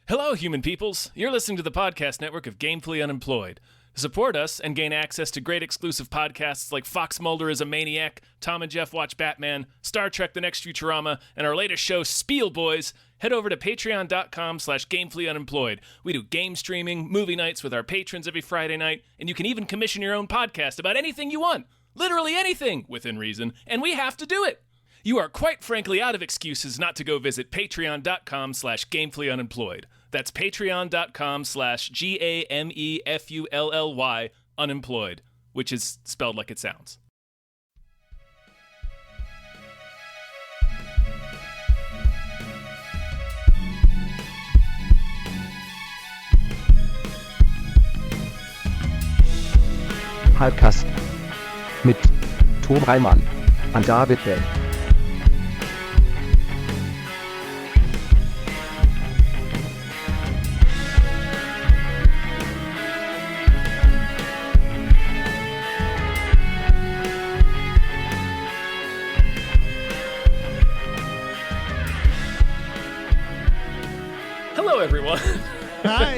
Hello, human peoples. You're listening to the podcast network of Gamefully Unemployed. To support us and gain access to great exclusive podcasts like Fox Mulder is a Maniac, Tom and Jeff Watch Batman, Star Trek The Next Futurama, and our latest show, Spiel Boys, head over to patreon.com/gamefullyunemployed. We do game streaming, movie nights with our patrons every Friday night, and you can even commission your own podcast about anything you want. Literally anything, within reason, and we have to do it. You are quite frankly out of excuses not to go visit patreon.com/gamefullyunemployed. That's patreon.com/GAMEFULLY unemployed, which is spelled like it sounds. Hypecast mit Tom Reimann und David Bell. Hello, everyone. Hi.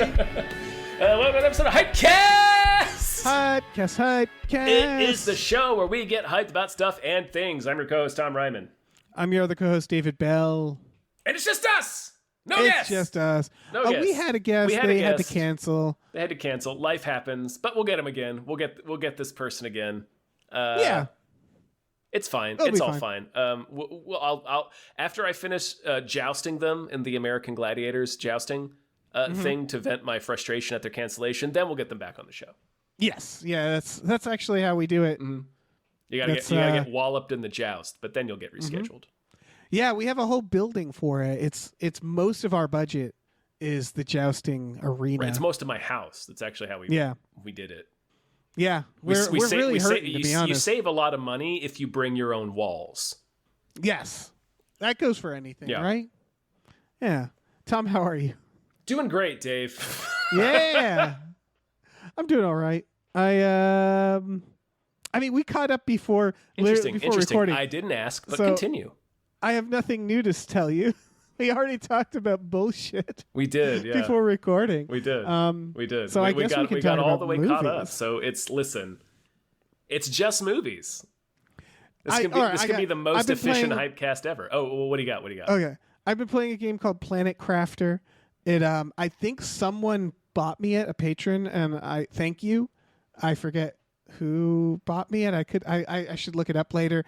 Welcome to an episode of Hypecast! Hypecast. It is the show where we get hyped about stuff and things. I'm your co-host, Tom Ryman. I'm your other co-host, David Bell. And it's just us! No It's guests! just us. No Oh, guests. we had a guest. They had to cancel. They had to cancel. Life happens, but we'll get them again. We'll get this person again. Yeah. It's fine. It'll It's be all fine. fine. I'll after I finish jousting them in the American Gladiators jousting thing to vent my frustration at their cancellation, then we'll get them back on the show. Yes. Yeah, that's actually how we do it. Mm-hmm. You gotta get walloped in the joust, but then you'll get rescheduled. Yeah, we have a whole building for it. It's most of our budget is the jousting arena. Right, it's most of my house. That's actually how we did it. Yeah, we're really hurting, to be honest. You save a lot of money if you bring your own walls. Yes, that goes for anything, Yeah. right? Yeah. Tom, how are you? Doing great, Dave. Yeah, I'm doing all right. I mean, we caught up before recording. I didn't ask, but So- continue. I have nothing new to tell you. We already talked about bullshit We did, yeah. before recording. We did. We did. So I guess we can got talk all about the way caught up. movies. So it's just movies. This I- could be, all right, this I could got- be the I've most been efficient playing- Hypecast ever. Oh, well, what do you got? What do you got? Okay, I've been playing a game called Planet Crafter. It I think someone bought me it, a patron, and I thank you. I forget who bought me it. I should look it up later.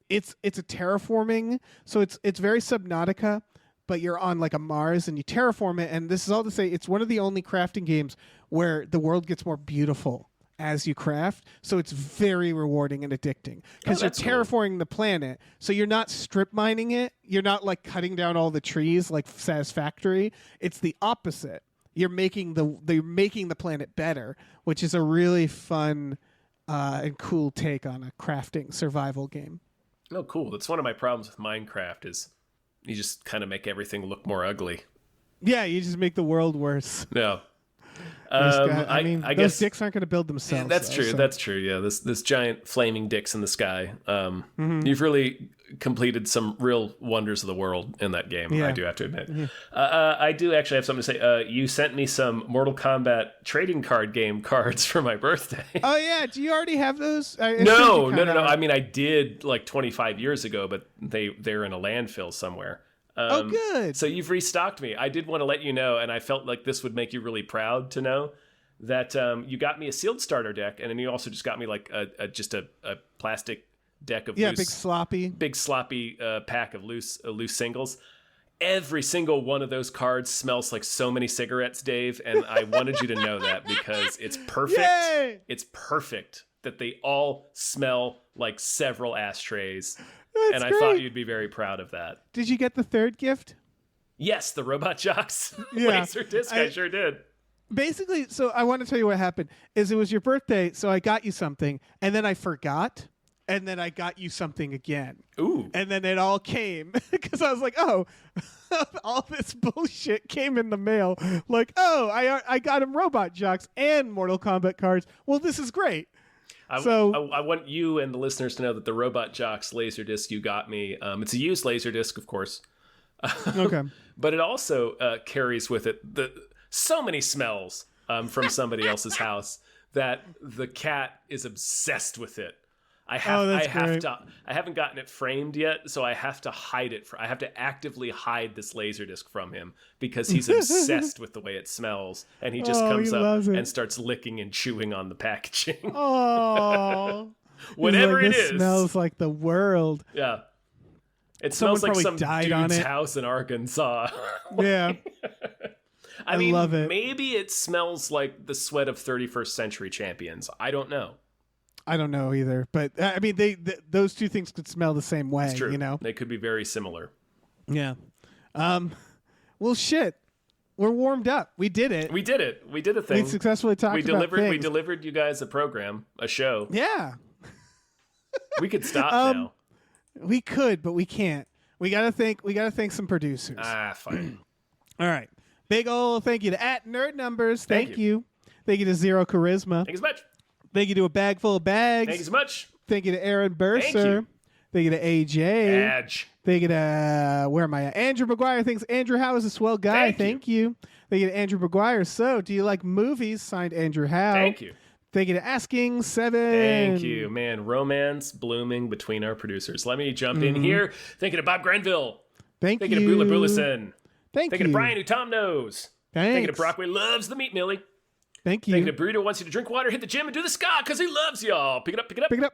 It's a terraforming, so it's very Subnautica, but you're on like a Mars and you terraform it. And this is all to say, it's one of the only crafting games where the world gets more beautiful as you craft. So it's very rewarding and addicting because you're that's cool. terraforming the planet. So you're not strip mining it. You're not like cutting down all the trees like Satisfactory. It's the opposite. You're making the planet better, which is a really fun and cool take on a crafting survival game. Oh, cool. That's one of my problems with Minecraft is you just kind of make everything look more ugly. Yeah, you just make the world worse. No. I mean, I those guess dicks aren't going to build themselves. that's though, true. so- That's true. Yeah, this giant flaming dicks in the sky. You've really completed some real wonders of the world in that game. Yeah. I do have to admit. I do actually have something to say. You sent me some Mortal Kombat trading card game cards for my birthday. Oh yeah, do you already have those? I assumed No. you kinda- I mean, I did like 25 years ago, but they're in a landfill somewhere. Oh, good. So you've restocked me. I did want to let you know, and I felt like this would make you really proud to know that you got me a sealed starter deck, and then you also just got me like a plastic deck of loose, big sloppy pack of loose singles. Every single one of those cards smells like so many cigarettes, Dave, and I wanted you to know that because it's perfect. Yay! It's perfect that they all smell like several ashtrays. That's I great. thought you'd be very proud of that. Did you get the third gift? Yes, the Robot Jocks Yeah. laser disc. I sure did. Basically, so I want to tell you what happened. Is it was your birthday, so I got you something, and then I forgot, and then I got you something again. Ooh. And then it all came because I was like, oh, all this bullshit came in the mail. Like, oh, I got him Robot Jocks and Mortal Kombat cards. Well, this is great. I want you and the listeners to know that the Robot Jocks Laserdisc you got me, it's a used Laserdisc, of course. Okay. But it also carries with it so many smells from somebody else's house that the cat is obsessed with it. I haven't gotten it framed yet, so I have to hide it. I have to actively hide this Laserdisc from him because he's obsessed with the way it smells, and he just comes up and starts licking and chewing on the packaging. Oh, whatever like, it is, smells like the world. Yeah, it Someone smells like some died on dude's it. house in Arkansas. Yeah. I mean, love it. Maybe it smells like the sweat of 31st century champions. I don't know. I don't know either, but I mean, those two things could smell the same way. It's true. You know, they could be very similar. Yeah. Well, shit. We're warmed up. We did it. We did it. We did a thing. We successfully talked about things. We delivered you guys a program, a show. Yeah. We could stop now. We could, but we can't. We gotta thank some producers. Fine. All right. Big ol' thank you to @NerdNumbers. Thank you. Thank you to Zero Charisma. Thank you so much. Thank you to A Bag Full of Bags. Thank you so much. Thank you to Aaron Burser. Thank you. Thank you to AJ. Edge. Thank you to where am I at? Andrew McGuire thinks Andrew Howe is a swell guy. Thank you. Thank you to Andrew McGuire. So, do you like movies? Signed Andrew Howe. Thank you. Thank you to Asking 7. Thank you, man. Romance blooming between our producers. Let me jump in here. Thank you to Bob Grenville. Thank you. Thank you to Brula Brulison. Thank you to Brian, who Tom knows. Thanks. Thank you to Brockway loves the meat millie. Thank you. Thank you to Burrito wants you to drink water, hit the gym, and do the ska because he loves y'all. Pick it up, pick it up. Pick it up.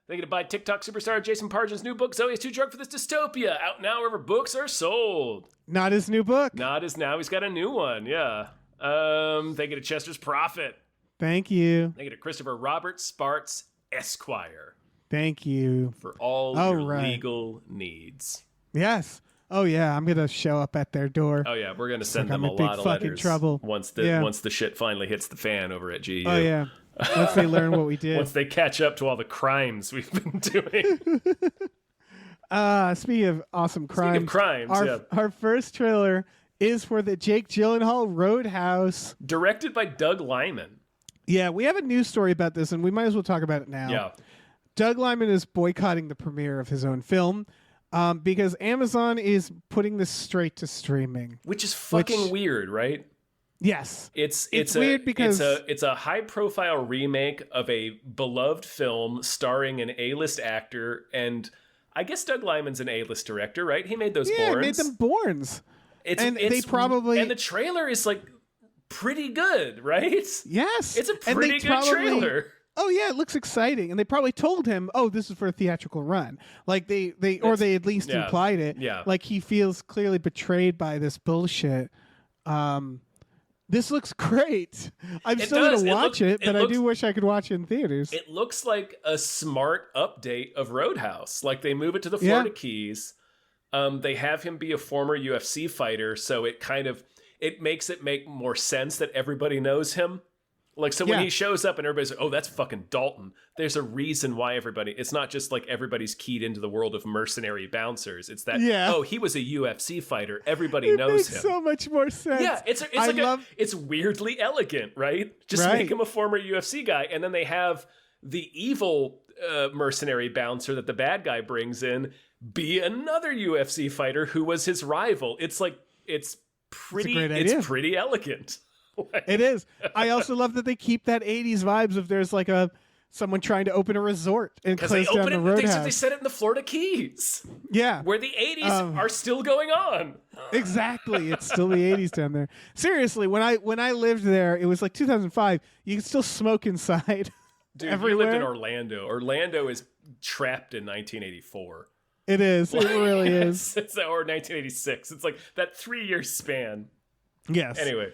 Thank you to buy TikTok superstar Jason Pargin's new book, Zoe is Too Drunk for This Dystopia. Out now wherever books are sold. Not his new book. Not as now. He's got a new one, yeah. Thank you to Chester's Prophet. Thank you. Thank you to Christopher Robert Sparts, Esquire. Thank you. For all your legal needs. Yes. Oh, yeah. I'm going to show up at their door. Oh, yeah. We're going to send them I'm a in big lot of fucking letters. trouble. Once the shit finally hits the fan over at GU. Oh, yeah. Once they learn what we did. Once they catch up to all the crimes we've been doing. Speaking of awesome crimes. Speaking of crimes, our first trailer is for the Jake Gyllenhaal Roadhouse. Directed by Doug Liman. Yeah, we have a news story about this, and we might as well talk about it now. Yeah. Doug Liman is boycotting the premiere of his own film because Amazon is putting this straight to streaming. Which is fucking weird, right? Yes. It's weird because it's a high-profile remake of a beloved film starring an A-list actor, and I guess Doug Liman's an A-list director, right? He made those Bournes. Yeah, made them Bournes. And the trailer is like pretty good, right? Yes. It's a pretty good trailer. Oh yeah, it looks exciting, and they probably told him, "Oh, this is for a theatrical run." Like they at least implied it. Yeah. Like he feels clearly betrayed by this bullshit. This looks great. I'm still going to watch it, but I do wish I could watch it in theaters. It looks like a smart update of Roadhouse. Like they move it to the Florida Keys. They have him be a former UFC fighter, so it makes it make more sense that everybody knows him. Like, so when he shows up and everybody's like, oh, that's fucking Dalton. There's a reason why it's not just like everybody's keyed into the world of mercenary bouncers. It's that, oh, he was a UFC fighter. Everybody knows him. It makes so much more sense. Yeah, it's weirdly elegant, right? Just make him a former UFC guy. And then they have the evil mercenary bouncer that the bad guy brings in be another UFC fighter who was his rival. It's like, it's pretty elegant. It is. I also love that they keep that 80s vibes of there's like someone trying to open a resort and close down the roadhouse. They set it in the Florida Keys. Yeah. Where the 80s are still going on. Exactly. It's still the 80s down there. Seriously, when I lived there, it was like 2005. You could still smoke inside. Dude, everywhere. You lived in Orlando. Orlando is trapped in 1984. It is. It really is. Or 1986. It's like that 3-year span. Yes. Anyway.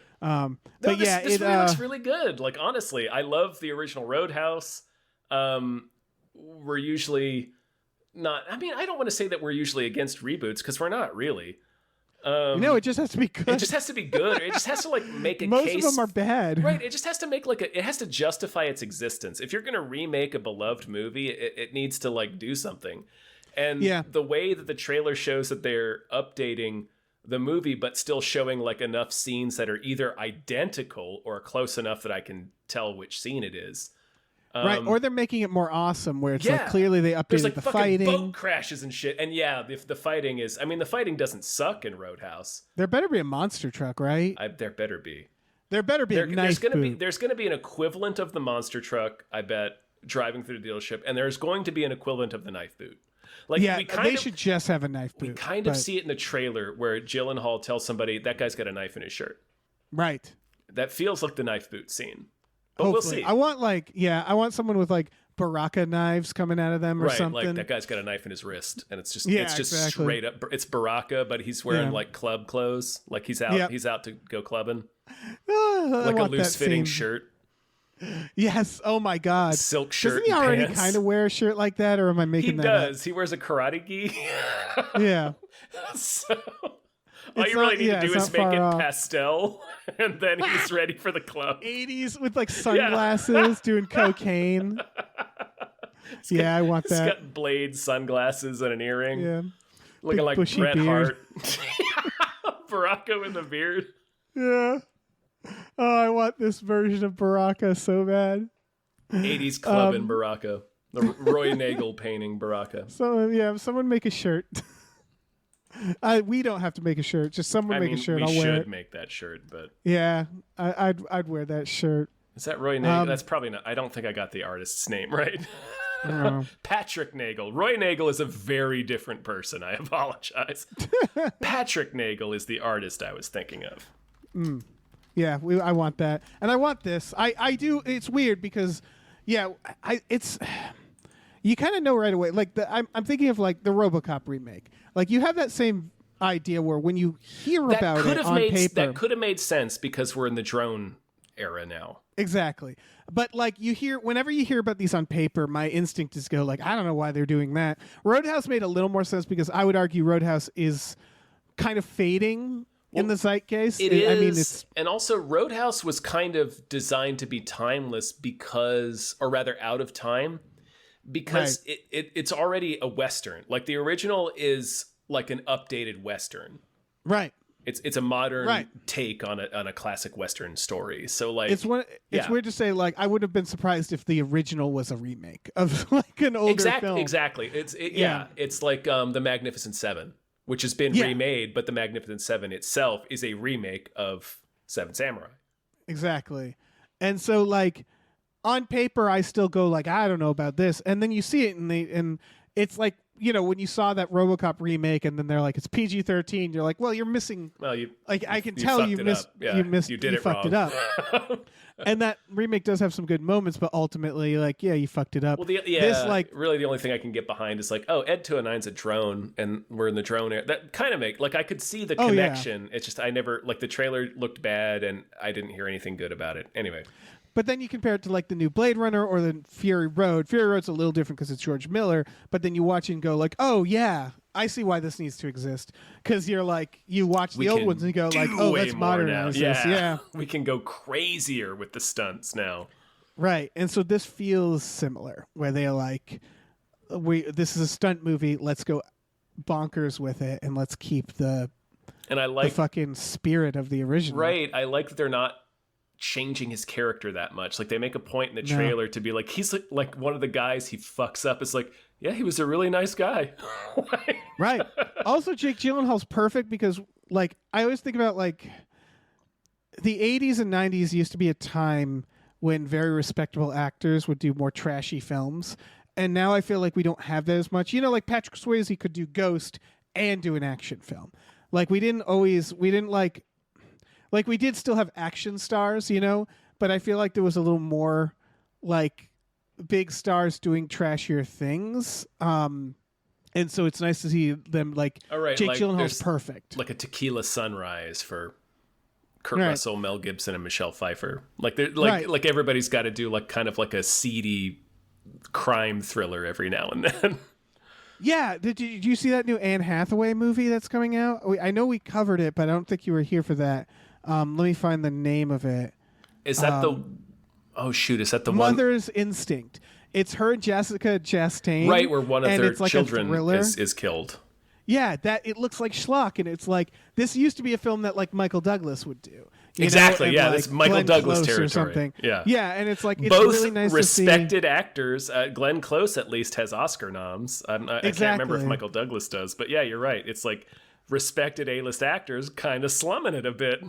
This really looks really good. Like, honestly, I love the original Roadhouse. We're usually not... I mean, I don't want to say that we're usually against reboots, because we're not really. It just has to be good. It just has to be good. It just has to, like, make a Most case... Most of them are bad. Right. It just has to make, like, it has to justify its existence. If you're going to remake a beloved movie, it needs to, like, do something. And the way that the trailer shows that they're updating the movie, but still showing like enough scenes that are either identical or close enough that I can tell which scene it is. Right, or they're making it more awesome, where it's Yeah. like clearly they There's updated like the fucking fighting. boat crashes and shit. And yeah, the fighting is. I mean, the fighting doesn't suck in Roadhouse. There better be a monster truck, right? There better be. There better be a knife boot. There's gonna be an equivalent of the monster truck, I bet, driving through the dealership, and there's going to be an equivalent of the knife boot. Like, Yeah, they should just have a knife boot. We kind of see it in the trailer where Gyllenhaal tells somebody that guy's got a knife in his shirt. Right. That feels like the knife boot scene. But Hopefully. we'll see. I want someone with like Baraka knives coming out of them or something. Like that guy's got a knife in his wrist, and it's just exactly. straight up. It's Baraka, but he's wearing like club clothes, like he's out to go clubbing, like a loose fitting shirt. Yes. Oh my God. Silk shirt. Doesn't he already pants. kind of wear a shirt like that, or am I making that up? He does. He wears a karate gi. Yeah. So all you really need to do is make it pastel, and then he's ready for the club. 80s with like sunglasses doing cocaine. I want that. He's got blade sunglasses and an earring. Yeah. Looking like bushy Bret beard. Hart. Baraka with a beard. Yeah. Oh, I want this version of Baraka so bad. 80s club in Baraka. The Roy Nagel painting Baraka. So someone make a shirt. We don't have to make a shirt. Just someone make a shirt. I'll wear it. We should make that shirt, but yeah, I'd wear that shirt. Is that Roy Nagel? That's probably not. I don't think I got the artist's name right. Patrick Nagel. Roy Nagel is a very different person. I apologize. Patrick Nagel is the artist I was thinking of. Yeah, I want that, and I want this. I do. It's weird because, it's you kind of know right away. Like I'm thinking of like the RoboCop remake. Like you have that same idea where when you hear about it on paper, that could have made sense because we're in the drone era now. Exactly. But like whenever you hear about these on paper, my instinct is go like, I don't know why they're doing that. Roadhouse made a little more sense because I would argue Roadhouse is kind of fading in the zeitgeist. It is. I mean, and also Roadhouse was kind of designed to be timeless or rather out of time, because it's already a Western. Like the original is like an updated Western. Right. It's a modern take on a classic Western story. So like it's weird to say, like I would have been surprised if the original was a remake of like an older film. Exactly. It's like The Magnificent Seven, which has been remade, but The Magnificent Seven itself is a remake of Seven Samurai. Exactly. And so like on paper I still go like, I don't know about this. And then you see it and it's like, you know, when you saw that RoboCop remake and then they're like, it's PG-13, you're like, well, you're missing. Well, I can tell you missed. Yeah, you fucked it up. And that remake does have some good moments, but ultimately, like, you fucked it up. Well, really the only thing I can get behind is like, oh, Ed 209's a drone, and we're in the drone era. That kind of like I could see the connection. Yeah. It's just I never like the trailer looked bad, and I didn't hear anything good about it. Anyway. But then you compare it to like the new Blade Runner or the Fury Road. Fury Road's a little different because it's George Miller. But then you watch it and go like, oh yeah, I see why this needs to exist. Because you're like, you watch the old ones and you go like, oh, let's modernize this. Yeah, we can go crazier with the stunts now. Right, and so this feels similar, where they're like, this is a stunt movie. Let's go bonkers with it, and let's keep the fucking spirit of the original. Right, I like that they're not changing his character that much. Like they make a point in the trailer to be like, he's like one of the guys he fucks up. It's like, yeah, he was a really nice guy. Right. Also, Jake Gyllenhaal's perfect because like I always think about like the 80s and 90s used to be a time when very respectable actors would do more trashy films, and now I feel like we don't have that as much. You know, like Patrick Swayze could do Ghost and do an action film. Like we did still have action stars, you know, but I feel like there was a little more like big stars doing trashier things. And so it's nice to see them like Jake Gyllenhaal's perfect. Like a Tequila Sunrise for Kurt Russell, Mel Gibson, and Michelle Pfeiffer. Like like everybody's got to do like kind of like a seedy crime thriller every now and then. Yeah, did you see that new Anne Hathaway movie that's coming out? I know we covered it, but I don't think you were here for that. Let me find the name of it. Is that is that the Mother's Instinct? It's her and Jessica Chastain. Right, where one of their children is killed. Yeah, it looks like schlock, and it's like, this used to be a film that like Michael Douglas would do. Exactly. Yeah, like that's Michael Glenn Douglas Close territory. or something. Yeah. Yeah, and it's like it's both really nice respected to see. actors. Glenn Close at least has Oscar noms. I can't remember if Michael Douglas does, but yeah, you're right. It's like respected A-list actors kind of slumming it a bit.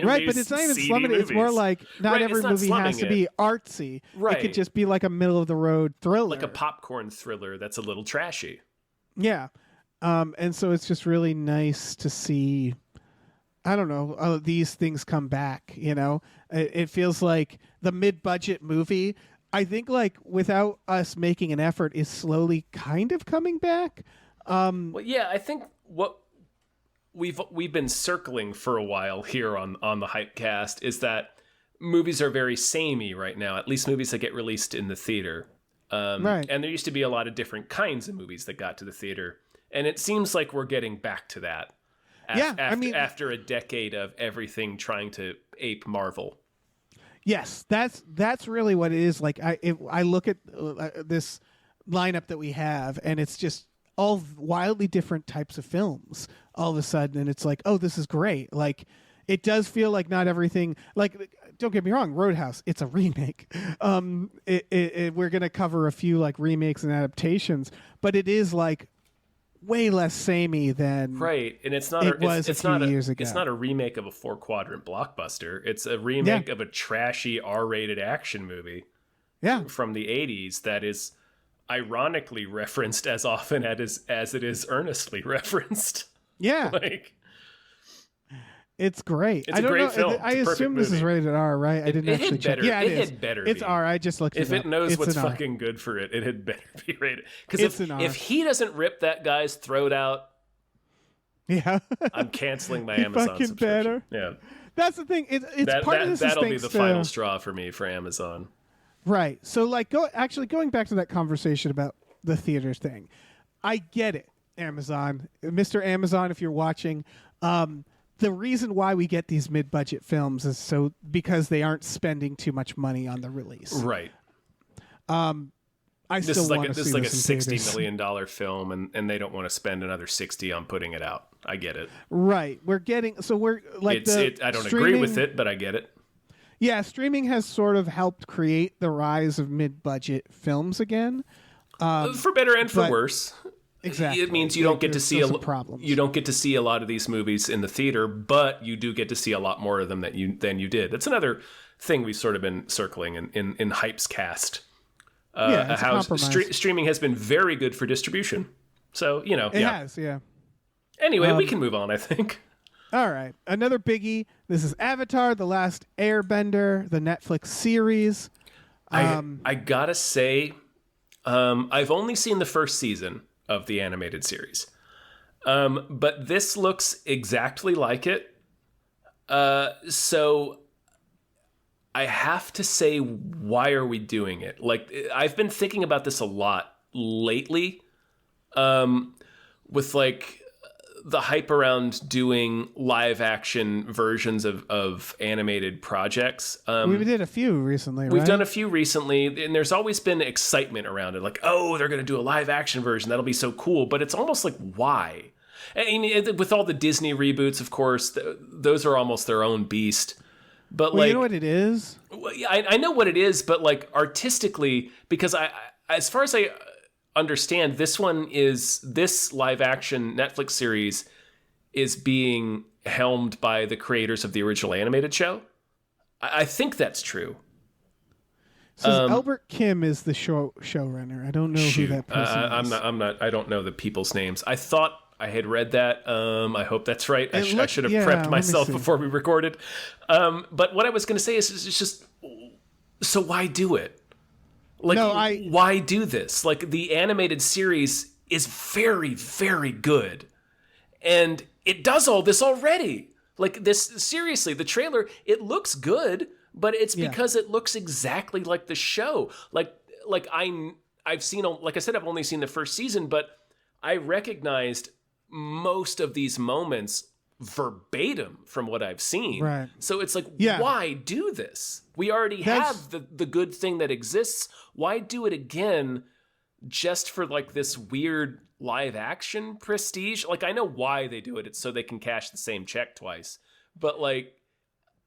Right, but it's not even slumming it. It's more like not every movie has to be artsy. Right. It could just be like a middle of the road thriller, like a popcorn thriller that's a little trashy. Yeah, and so it's just really nice to see. I don't know, these things come back. It feels like the mid-budget movie. I think like without us making an effort is slowly kind of coming back. Well, yeah, I think what we've been circling for a while here on the Hypecast is that movies are very samey right now, at least movies that get released in the theater. Right. And there used to be a lot of different kinds of movies that got to the theater. And it seems like we're getting back to that. After a decade of everything trying to ape Marvel. Yes, that's really what it is. Like I look at this lineup that we have, and it's just all wildly different types of films all of a sudden, and it's like, oh, this is great. Like it does feel like not everything. Like don't get me wrong, Roadhouse, it's a remake. We're gonna cover a few like remakes and adaptations, but it is like way less samey than right, and it's not years ago. It's not a remake of a 4-quadrant blockbuster. It's a remake of a trashy R-rated action movie. Yeah, from the 80s that is ironically referenced as often as it is earnestly referenced. Yeah, like it's great. It's a great film. I assume this is rated R, right? I didn't actually check. Yeah, it is. Had better. It's R. I just looked. If it knows what's fucking good for it, it had better be rated. Because if he doesn't rip that guy's throat out, yeah, I'm canceling my Amazon fucking subscription. Better. Yeah, that's the thing. It's part of this. That'll be the final straw for me for Amazon. Right. So like going back to that conversation about the theater thing, I get it. Amazon, Mr. Amazon, if you're watching. The reason why we get these mid-budget films is because they aren't spending too much money on the release. Right. This is like a $60 million film, and they don't want to spend another 60 on putting it out. I get it. Right. We're like I don't agree with it, but I get it. Yeah, streaming has sort of helped create the rise of mid-budget films again. For better and for worse. Exactly. It means you don't get to see problems. You don't get to see a lot of these movies in the theater, but you do get to see a lot more of them than you did. That's another thing we've sort of been circling in Hypecast. How streaming has been very good for distribution. So, it has, yeah. Anyway, we can move on, I think. All right. Another biggie. This is Avatar, The Last Airbender, the Netflix series. I gotta say, I've only seen the first season of the animated series. But this looks exactly like it. So I have to say, why are we doing it? Like, I've been thinking about this a lot lately, with like the hype around doing live action versions of animated projects. We did a few recently, right? We've done a few recently, and there's always been excitement around it. Like, oh, they're going to do a live action version. That'll be so cool. But it's almost like, why? And with all the Disney reboots, of course, those are almost their own beast. But you know what it is? I know what it is, but like artistically, because as far as I understand, this live action Netflix series is being helmed by the creators of the original animated show. I think that's true. So Albert Kim is the showrunner. I don't know who that person is. I don't know the people's names. I thought I had read that. I hope that's right. I should have prepped myself before we recorded. But what I was going to say is it's just, so why do it? Like, why do this? Like, the animated series is very, very good. And it does all this already. Like, seriously, the trailer, it looks good, but it's because it looks exactly like the show. I've seen, like I said, I've only seen the first season, but I recognized most of these moments verbatim from what I've seen. Right. So it's like, why do this? We already have the good thing that exists. Why do it again just for like this weird live action prestige? Like, I know why they do it. It's so they can cash the same check twice. But like,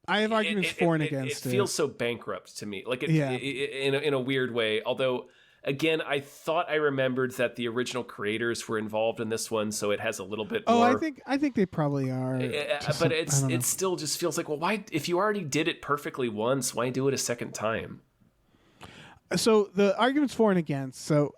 I have arguments for and against it. It feels so bankrupt to me, like in a weird way. Although, again, I thought I remembered that the original creators were involved in this one, so it has a little bit more. I think they probably are. But it still just feels like, well, why? If you already did it perfectly once, why do it a second time? So the arguments for and against. So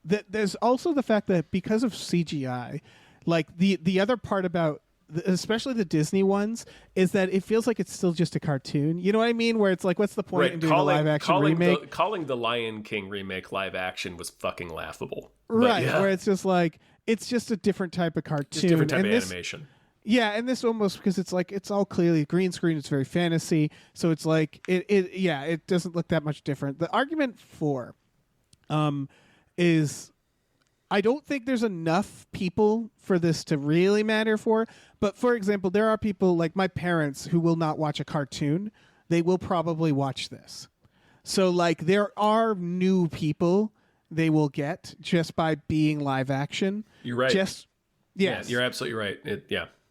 there's also the fact that because of CGI, like the other part about especially the Disney ones is that it feels like it's still just a cartoon. You know what I mean? Where it's like, what's the point in doing a live action remake? Calling the Lion King remake live action was fucking laughable. Right. Where it's just like, it's just a different type of cartoon. Just different type of animation. Yeah, and this almost, because it's like, it's all clearly green screen, it's very fantasy, so it's like, it doesn't look that much different. The argument for is, I don't think there's enough people for this to really matter for, but for example, there are people like my parents who will not watch a cartoon. They will probably watch this. So like, there are new people they will get just by being live action. You're right. Yes. Yeah, you're absolutely right.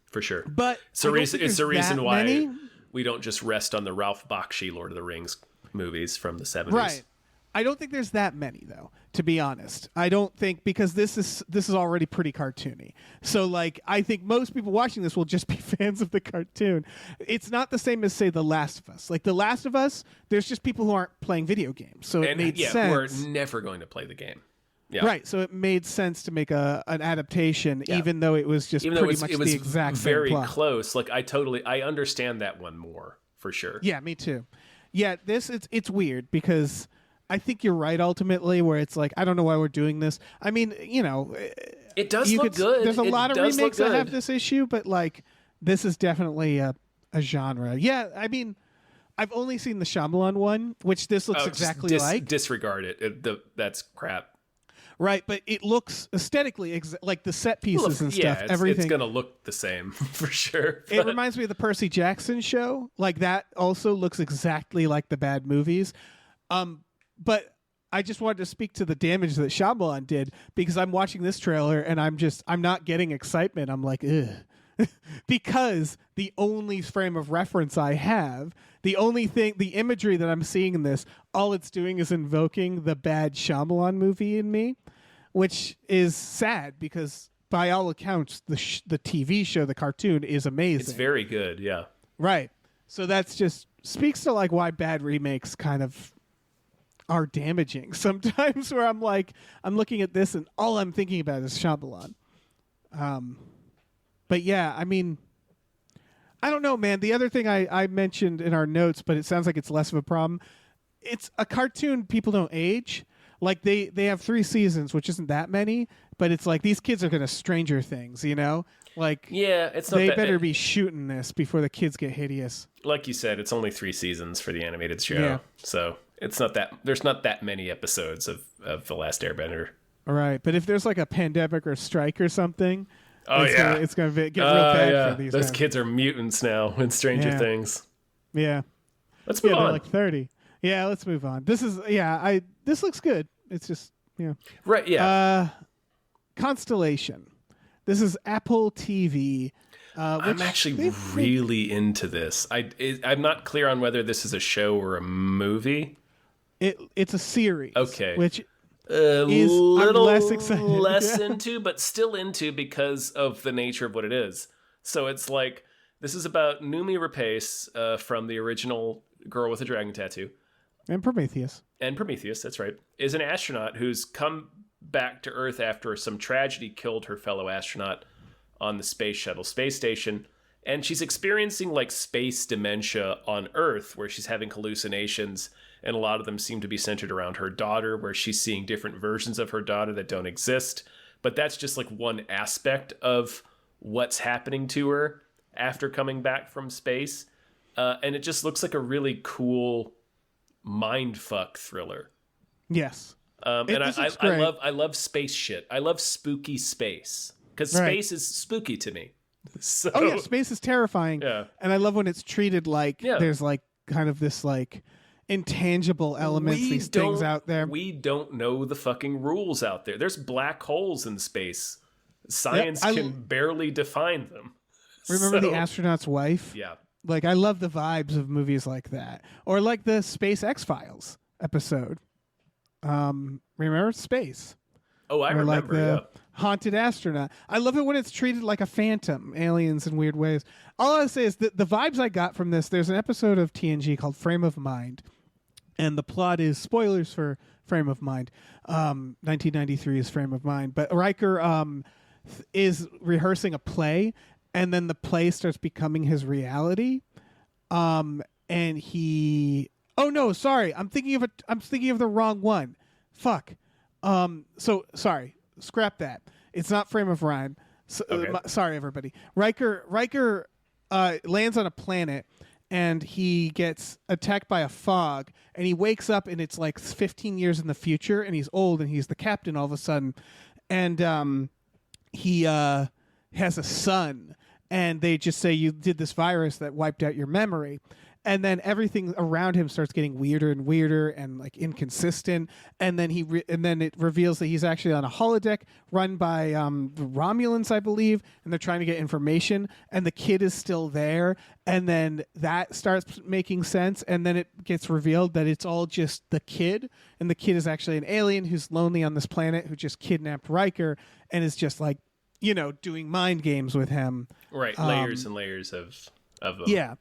For sure. But it's a reason why we don't just rest on the Ralph Bakshi Lord of the Rings movies from the 70s. Right. I don't think there's that many though, to be honest. I don't think, because this is already pretty cartoony. So like, I think most people watching this will just be fans of the cartoon. It's not the same as say The Last of Us. Like The Last of Us, there's just people who aren't playing video games. So it made sense. Who are never going to play the game. Yeah. Right, so it made sense to make an adaptation, even though it was just pretty much the exact same very plot. Close. Like I understand that one more for sure. Yeah, me too. Yeah, it's weird because I think you're right ultimately, where it's like, I don't know why we're doing this. I mean, you know, it does look good. There's a lot of remakes that have this issue, but like this is definitely a genre. Yeah, I mean, I've only seen the Shyamalan one, which this looks exactly like. Disregard it. That's crap. Right, but it looks aesthetically like the set pieces and stuff. Everything it's gonna look the same for sure. It reminds me of the Percy Jackson show. Like that also looks exactly like the bad movies. But I just wanted to speak to the damage that Shyamalan did, because I'm watching this trailer and I'm not getting excitement. I'm like, ugh. Because the only frame of reference I have, the imagery that I'm seeing in this, all it's doing is invoking the bad Shyamalan movie in me, which is sad because by all accounts, the TV show, the cartoon, is amazing. It's very good, yeah. Right. So that's just speaks to like why bad remakes kind of are damaging sometimes, where I'm like, I'm looking at this and all I'm thinking about is Shyamalan. But yeah, I mean, I don't know, man. The other thing I mentioned in our notes, but it sounds like it's less of a problem. It's a cartoon. People don't age. Like they have 3 seasons, which isn't that many, but it's like these kids are going to Stranger Things, you know? Like, yeah, it's not they better be shooting this before the kids get hideous. Like you said, it's only 3 seasons for the animated show. Yeah. So it's not that, there's not that many episodes of The Last Airbender. All right. But if there's like a pandemic or strike or something, it's gonna get real bad for these. Those kids are mutants now in Stranger Things. Yeah. Let's move on. They're like 30. Yeah, let's move on. This is this looks good. It's just right. Yeah. Constellation. This is Apple TV. I'm actually really into this. I'm not clear on whether this is a show or a movie. It's a series. Okay. Which I'm less excited. Less into, but still into because of the nature of what it is. So it's like, this is about Noomi Rapace from the original Girl with a Dragon Tattoo. And Prometheus, that's right, is an astronaut who's come back to Earth after some tragedy killed her fellow astronaut on the space shuttle space station. And she's experiencing like space dementia on Earth, where she's having hallucinations. And a lot of them seem to be centered around her daughter, where she's seeing different versions of her daughter that don't exist. But that's just like one aspect of what's happening to her after coming back from space. And it just looks like a really cool mindfuck thriller. Yes. And I love space shit. I love spooky space, because space is spooky to me. So, space is terrifying. Yeah. And I love when it's treated like there's like kind of this like intangible elements, these things out there. We don't know the fucking rules out there. There's black holes in space. Science can barely define them. Remember the astronaut's wife? Yeah. Like, I love the vibes of movies like that, or like the Space X-Files episode. Remember Space? Oh, I Or remember. like the Yeah. haunted astronaut. I love it when it's treated like a phantom, aliens in weird ways. All I say is that the vibes I got from this. There's an episode of TNG called Frame of Mind, and the plot is spoilers for Frame of Mind. 1993 is Frame of Mind, but Riker is rehearsing a play, and then the play starts becoming his reality. And he. Oh no, sorry. I'm thinking of the wrong one. Fuck. So sorry. Scrap that. It's not Frame of Mind. So, Okay. Sorry, everybody. Riker lands on a planet, and he gets attacked by a fog, and he wakes up, and it's like 15 years in the future, and he's old, and he's the captain all of a sudden, and he has a son, and they just say, you did this virus that wiped out your memory. And then everything around him starts getting weirder and weirder and like inconsistent. And then it reveals that he's actually on a holodeck run by the Romulans, I believe, and they're trying to get information. And the kid is still there. And then that starts making sense. And then it gets revealed that it's all just the kid, and the kid is actually an alien who's lonely on this planet who just kidnapped Riker and is just like, doing mind games with him. Right. Layers and layers of them. Yeah.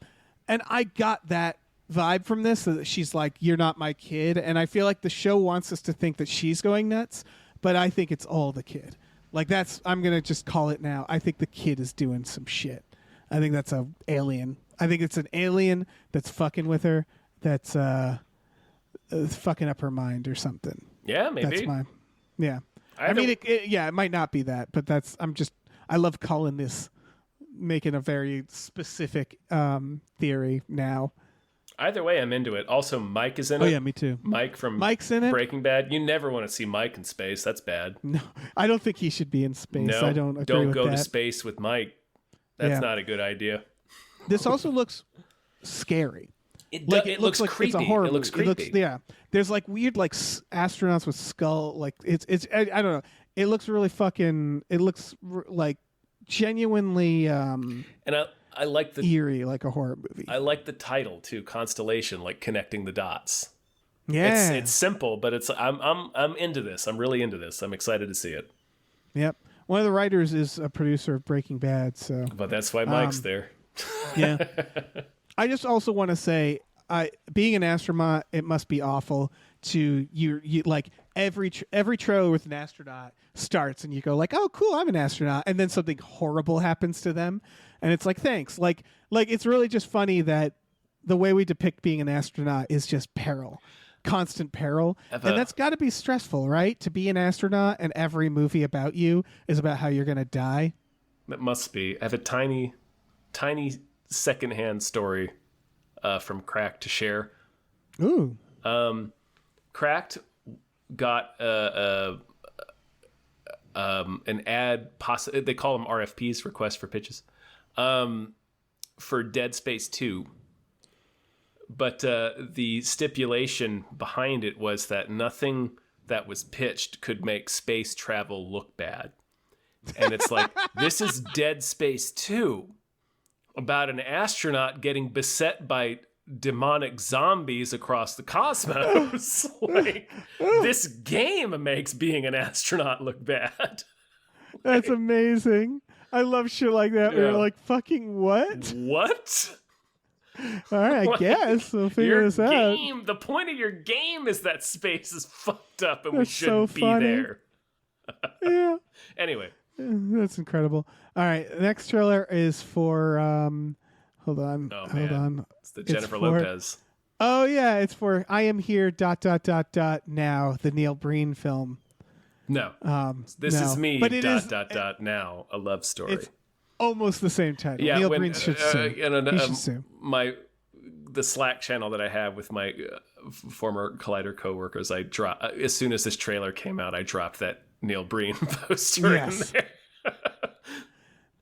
And I got that vibe from this, that she's like, you're not my kid. And I feel like the show wants us to think that she's going nuts, but I think it's all the kid. Like, I'm going to just call it now. I think the kid is doing some shit. I think that's an alien. I think it's an alien that's fucking with her, that's fucking up her mind or something. Yeah, maybe. Yeah. It might not be that, but I love calling this, making a very specific theory now. Either way, I'm into it. Also, Mike is in it. Oh yeah, me too. Mike's in it. Breaking Bad. You never want to see Mike in space. That's bad. No, I don't think he should be in space. No, I don't agree don't with go that. to space with Mike. That's not a good idea. This also looks scary. It looks like creepy. It's a horror it looks movie. creepy. There's like weird astronauts with skull. Like it's I don't know. It looks really fucking. It looks like genuinely And I like the eerie, like a horror movie. I like the title too, Constellation, like connecting the dots. Yeah, It's simple, but I'm into this. I'm really into this. I'm excited to see it. Yep. One of the writers is a producer of Breaking Bad, so. But that's why Mike's there. Yeah. I just also want to say, being an astronaut, it must be awful to you like every trailer with an astronaut starts and you go like, oh cool, I'm an astronaut, and then something horrible happens to them, and it's like, thanks. Like it's really just funny that the way we depict being an astronaut is just peril. Constant peril. And that's got to be stressful, right? To be an astronaut and every movie about you is about how you're going to die. That must be. I have a tiny secondhand story from Cracked to share. Ooh. Cracked got an ad. They call them RFPs, requests for pitches, for Dead Space 2. But the stipulation behind it was that nothing that was pitched could make space travel look bad. And it's like, this is Dead Space 2, about an astronaut getting beset by demonic zombies across the cosmos. Like, this game makes being an astronaut look bad. That's amazing. I love shit like that. Yeah. We're like, fucking what? What? All right, I guess we'll figure this out. The point of your game is that space is fucked up and we That's so shouldn't be funny. there. Yeah. Anyway. That's incredible. All right, the next trailer is for hold on. Oh, hold man. on. It's the Jennifer for- Lopez. Oh yeah, it's for I Am Here ... Now, the Neil Breen film. No. This no. is me, But it is- now, a love story. It's almost the same title. Yeah, Neil when, Breen should sue. He should sue. The Slack channel that I have with my former Collider coworkers, as soon as this trailer came out, I dropped that Neil Breen poster in there.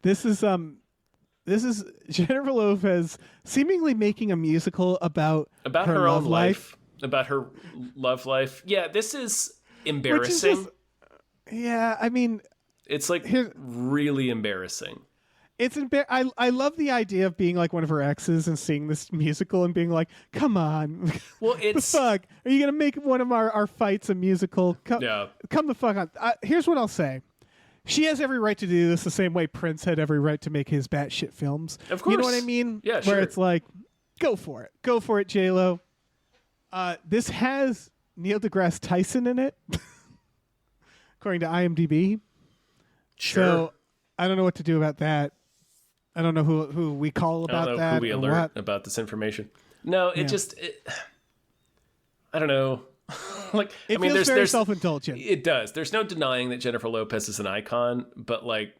This is Jennifer Lopez seemingly making a musical about her love own life, about her love life. Yeah, this is embarrassing. Yeah, I mean, it's like really embarrassing. I love the idea of being like one of her exes and seeing this musical and being like, come on. Well, the fuck? Are you going to make one of our fights a musical? Come the fuck on. Here's what I'll say. She has every right to do this the same way Prince had every right to make his batshit films. Of course. You know what I mean? Yeah, sure. Where it's like, go for it. Go for it, J-Lo. This has Neil deGrasse Tyson in it, according to IMDb. Sure. So I don't know what to do about that. I don't know who we call about I don't know that. who we alert about this information. No, I don't know. Like, it feels very self-indulgent. It does. There's no denying that Jennifer Lopez is an icon, but like,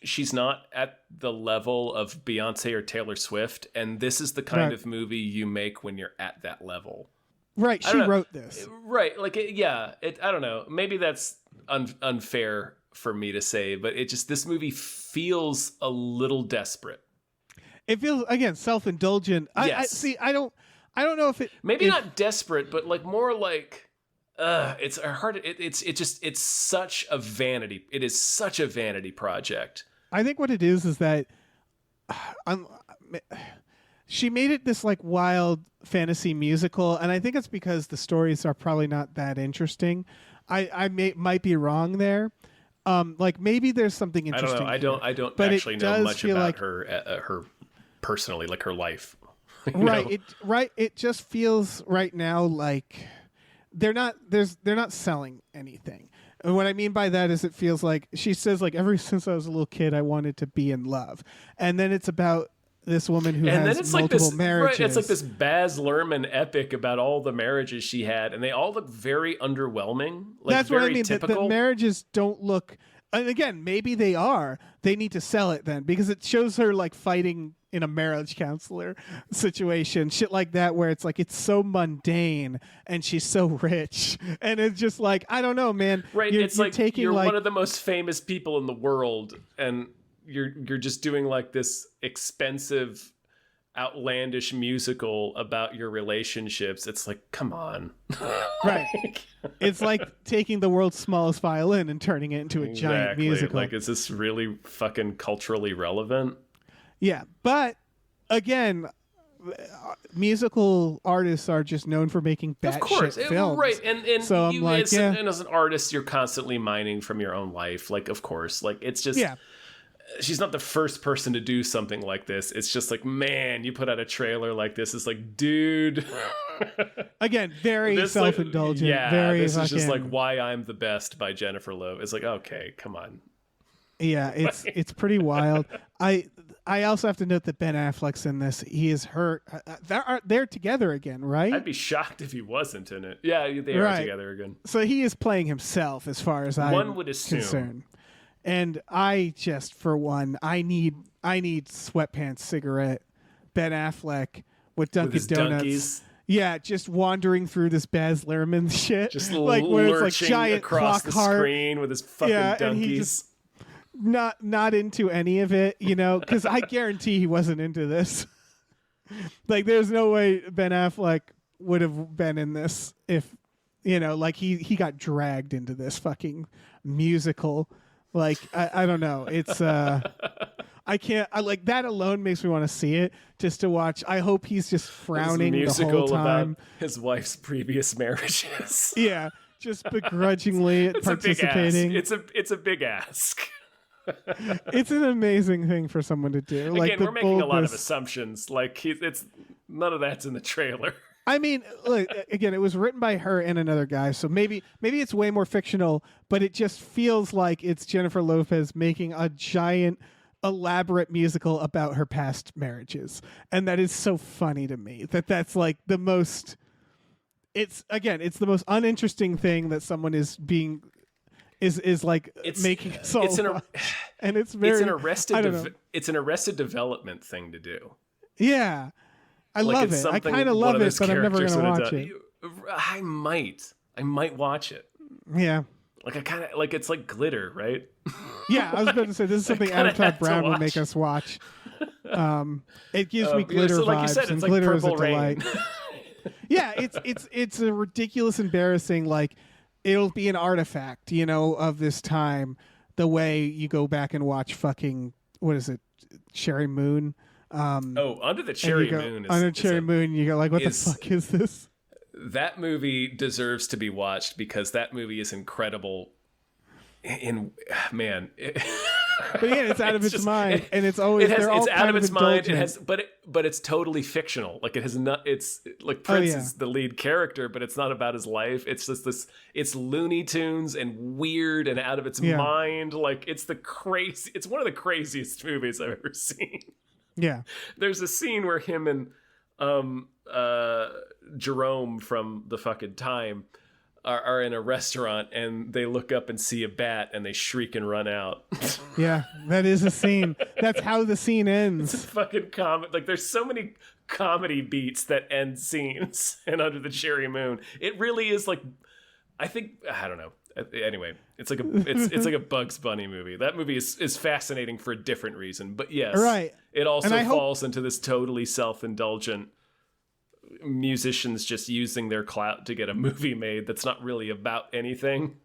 she's not at the level of Beyonce or Taylor Swift, and this is the kind of movie you make when you're at that level. Right. She wrote this. Right. Like, I don't know. Maybe that's unfair for me to say, but this movie feels a little desperate. It feels, again, self-indulgent. Yes. I don't know if it not desperate, but like more like it's hard. It's such a vanity. It is such a vanity project. I think what it is that she made it this like wild fantasy musical, and I think it's because the stories are probably not that interesting. I might be wrong there. Like maybe there's something interesting. I don't actually know much about her personally, like her life. Right. It just feels right now like they're not selling anything. And what I mean by that is it feels like she says like ever since I was a little kid I wanted to be in love, and then it's about this woman who has multiple marriages. Right, it's like this Baz Luhrmann epic about all the marriages she had, and they all look very underwhelming. Like, that's very what I mean. Typical. The marriages don't look. And again, maybe they are. They need to sell it then, because it shows her like fighting in a marriage counselor situation, shit like that, where it's like it's so mundane and she's so rich, and it's just like I don't know, man. Right, it's like you're one of the most famous people in the world, and you're just doing like this expensive, outlandish musical about your relationships. It's like, come on. Right. It's like taking the world's smallest violin and turning it into a giant musical. Like, is this really fucking culturally relevant? Yeah, but again, musical artists are just known for making batshit films. Right? And so I'm like, and as an artist, you're constantly mining from your own life. Like, of course, like it's just she's not the first person to do something like this. It's just like, man, you put out a trailer like this. It's like, dude. Again, very self-indulgent. This is just like Why I'm the Best by Jennifer Lopez. It's like, okay, come on. Yeah, it's pretty wild. I also have to note that Ben Affleck's in this. He is hurt. They're together again, right? I'd be shocked if he wasn't in it. Yeah, they are together again. So he is playing himself, as far as I'm concerned. And I just, for one, I need sweatpants cigarette Ben Affleck with Dunkin' Donuts. Donkeys. Yeah, just wandering through this Baz Luhrmann shit. Just like where it's like giant across the clock screen with his fucking donkeys. And he just not into any of it, you know, because I guarantee he wasn't into this. Like, there's no way Ben Affleck would have been in this if, you know, like he got dragged into this fucking musical. Like, I don't know. It's I can't. Like, that alone makes me want to see it just to watch. I hope he's just frowning the whole time. About his wife's previous marriages. Yeah, just begrudgingly participating. It's a big ask. It's an amazing thing for someone to do. Again, like, we're making a lot of assumptions. Like, it's none of that's in the trailer. I mean, look, again, it was written by her and another guy, so maybe it's way more fictional, but it just feels like it's Jennifer Lopez making a giant, elaborate musical about her past marriages. And that is so funny to me that's like the most... It's the most uninteresting thing that someone is making so and it's an Arrested Development thing to do. Yeah. I love it. I kind of love it, but I'm never going to watch it. I might watch it. Yeah. Like, I kind of like, it's like Glitter, right? Yeah, I was about to say this is something Avatar Brown would make us watch. It gives me Glitter vibes, like you said, and like Glitter Purple is a delight. Yeah, it's a ridiculous, embarrassing, like, it'll be an artifact, you know, of this time. The way you go back and watch fucking, what is it, Cherry Moon. Under the Cherry Moon. Under Cherry Moon, you go like, what the fuck is this? That movie deserves to be watched because that movie is incredible. Man. But again, it's out of its mind, and it's always it's out of its mind. It has, but it's totally fictional. Like it has not. It's like Prince is the lead character, but it's not about his life. It's just this. It's Looney Tunes and weird and out of its mind. Like it's It's one of the craziest movies I've ever seen. Yeah. There's a scene where him and Jerome from the fucking Time are in a restaurant and they look up and see a bat and they shriek and run out. Yeah, that is a scene. That's how the scene ends. It's fucking comedy. Like there's so many comedy beats that end scenes and Under the Cherry Moon. It really is like, I don't know. Anyway, it's like a Bugs Bunny movie. That movie is fascinating for a different reason. But yes, right. It also falls into this totally self-indulgent musicians just using their clout to get a movie made that's not really about anything.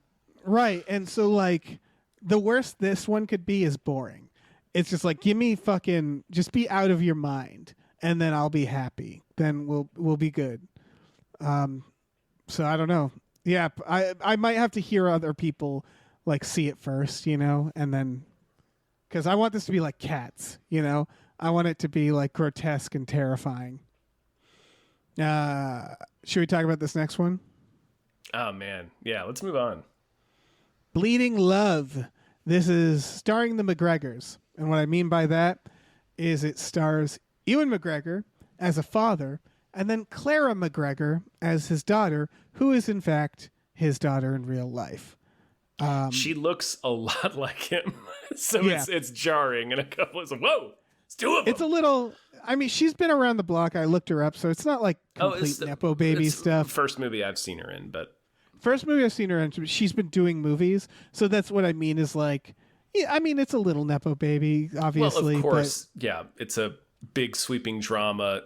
Right. And so like the worst this one could be is boring. It's just like, give me fucking, just be out of your mind and then I'll be happy. Then we'll be good. So I don't know. Yeah. I might have to hear other people like see it first, and then, cause I want this to be like Cats, I want it to be like grotesque and terrifying. Should we talk about this next one? Oh man. Yeah, let's move on. Bleeding Love. This is starring the McGregors. And what I mean by that is it stars Ewan McGregor as a father and then Clara McGregor as his daughter, who is in fact his daughter in real life. She looks a lot like him. So it's jarring and a couple of whoa, it's two of them. It's a little, she's been around the block. I looked her up, so it's not like complete Nepo baby stuff. First movie I've seen her in, but first movie I've seen her in, she's been doing movies. So that's what I mean is like, it's a little Nepo baby, obviously. Well, of course, yeah. It's a big sweeping drama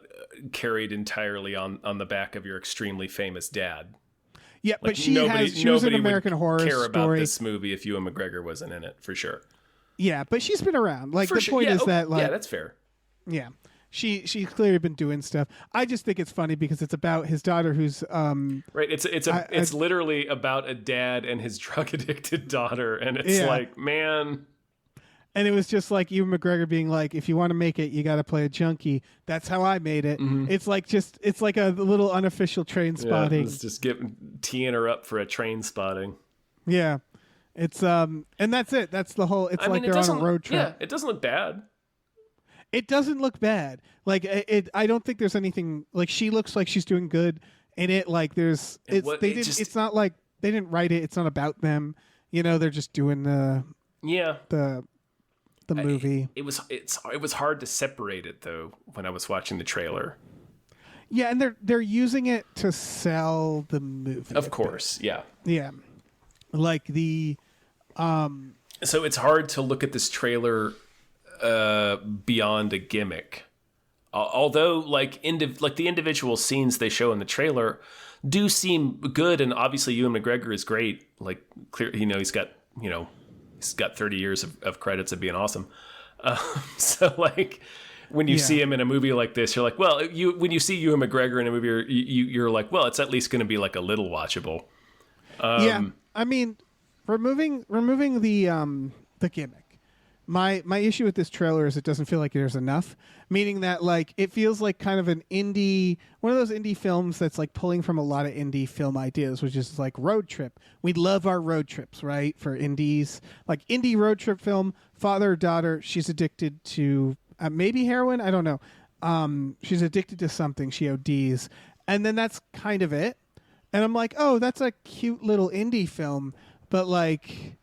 carried entirely on the back of your extremely famous dad. Yeah, but she was an American Horror Story. Care about this movie if Ewan McGregor wasn't in it, for sure. Yeah, but she's been around. Like the point is that, like, yeah, that's fair. Yeah, she's clearly been doing stuff. I just think it's funny because it's about his daughter, who's right. It's literally about a dad and his drug addicted daughter, and it's like, man. And it was just like Ewan McGregor being like, if you want to make it, you got to play a junkie. That's how I made it. Mm-hmm. It's like a little unofficial train spotting. It's just teeing her up for a train spotting. Yeah. It's and that's it. That's the whole. It's like they're on a road trip. Yeah, it doesn't look bad. It doesn't look bad. Like I don't think there's anything. Like she looks like she's doing good in it. Like there's. It's not like they didn't write it. It's not about them. They're just doing the movie. It was hard to separate it though when I was watching the trailer. Yeah, and they're using it to sell the movie. Of course, yeah. Yeah. Like the so it's hard to look at this trailer beyond a gimmick. Although like the individual scenes they show in the trailer do seem good, and obviously Ewan McGregor is great. Like clear, he's got 30 years of credits of being awesome. So like when you see him in a movie like this, you're like, well, when you see Ewan McGregor in a movie, you're like, well, it's at least going to be like a little watchable. Removing the gimmick. My issue with this trailer is it doesn't feel like there's enough, meaning that like it feels like kind of one of those indie films that's like pulling from a lot of indie film ideas, which is like road trip. We love our road trips, right? For indies, like indie road trip film, father, daughter, she's addicted to maybe heroin. I don't know. She's addicted to something. She ODs. And then that's kind of it. And I'm like, oh, that's a cute little indie film. But like,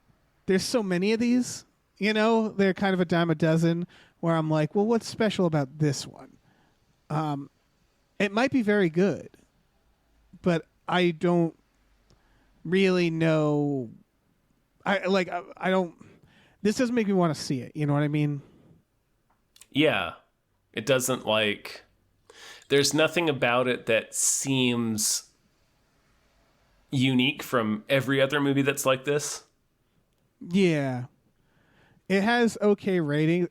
there's so many of these, they're kind of a dime a dozen where I'm like, well, what's special about this one? It might be very good, but I don't really know. This doesn't make me want to see it. You know what I mean? Yeah. It doesn't there's nothing about it that seems unique from every other movie that's like this. Yeah. It has okay ratings.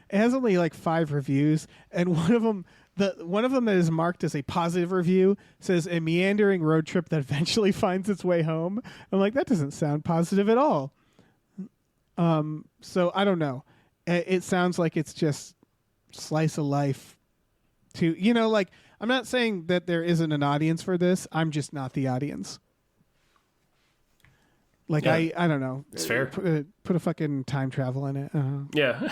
It has only like 5 reviews, and one of them that is marked as a positive review says a meandering road trip that eventually finds its way home. I'm like, that doesn't sound positive at all. So I don't know. It sounds like it's just slice of life. Like, I'm not saying that there isn't an audience for this. I'm just not the audience. Like, yeah. I don't know. It's fair. Put a fucking time travel in it. Yeah.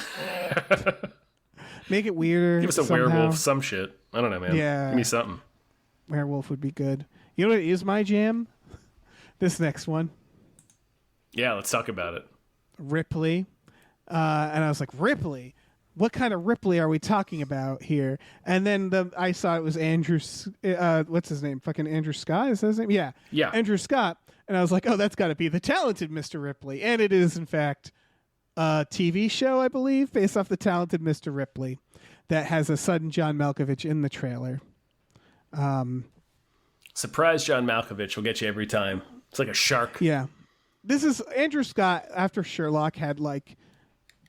Make it weirder. Give us a somehow. werewolf, some shit. I don't know, man. Yeah. Give me something. Werewolf would be good. You know what is my jam? This next one. Yeah, let's talk about it. Ripley. And I was like, Ripley? What kind of Ripley are we talking about here? And then I saw it was Andrew, what's his name? Fucking Andrew Scott, is that his name? Yeah. Andrew Scott. And I was like, oh, that's got to be the talented Mr. Ripley. And it is, in fact, a TV show, I believe, based off the talented Mr. Ripley that has a sudden John Malkovich in the trailer. Surprise John Malkovich will get you every time. It's like a shark. Yeah. This is Andrew Scott after Sherlock had like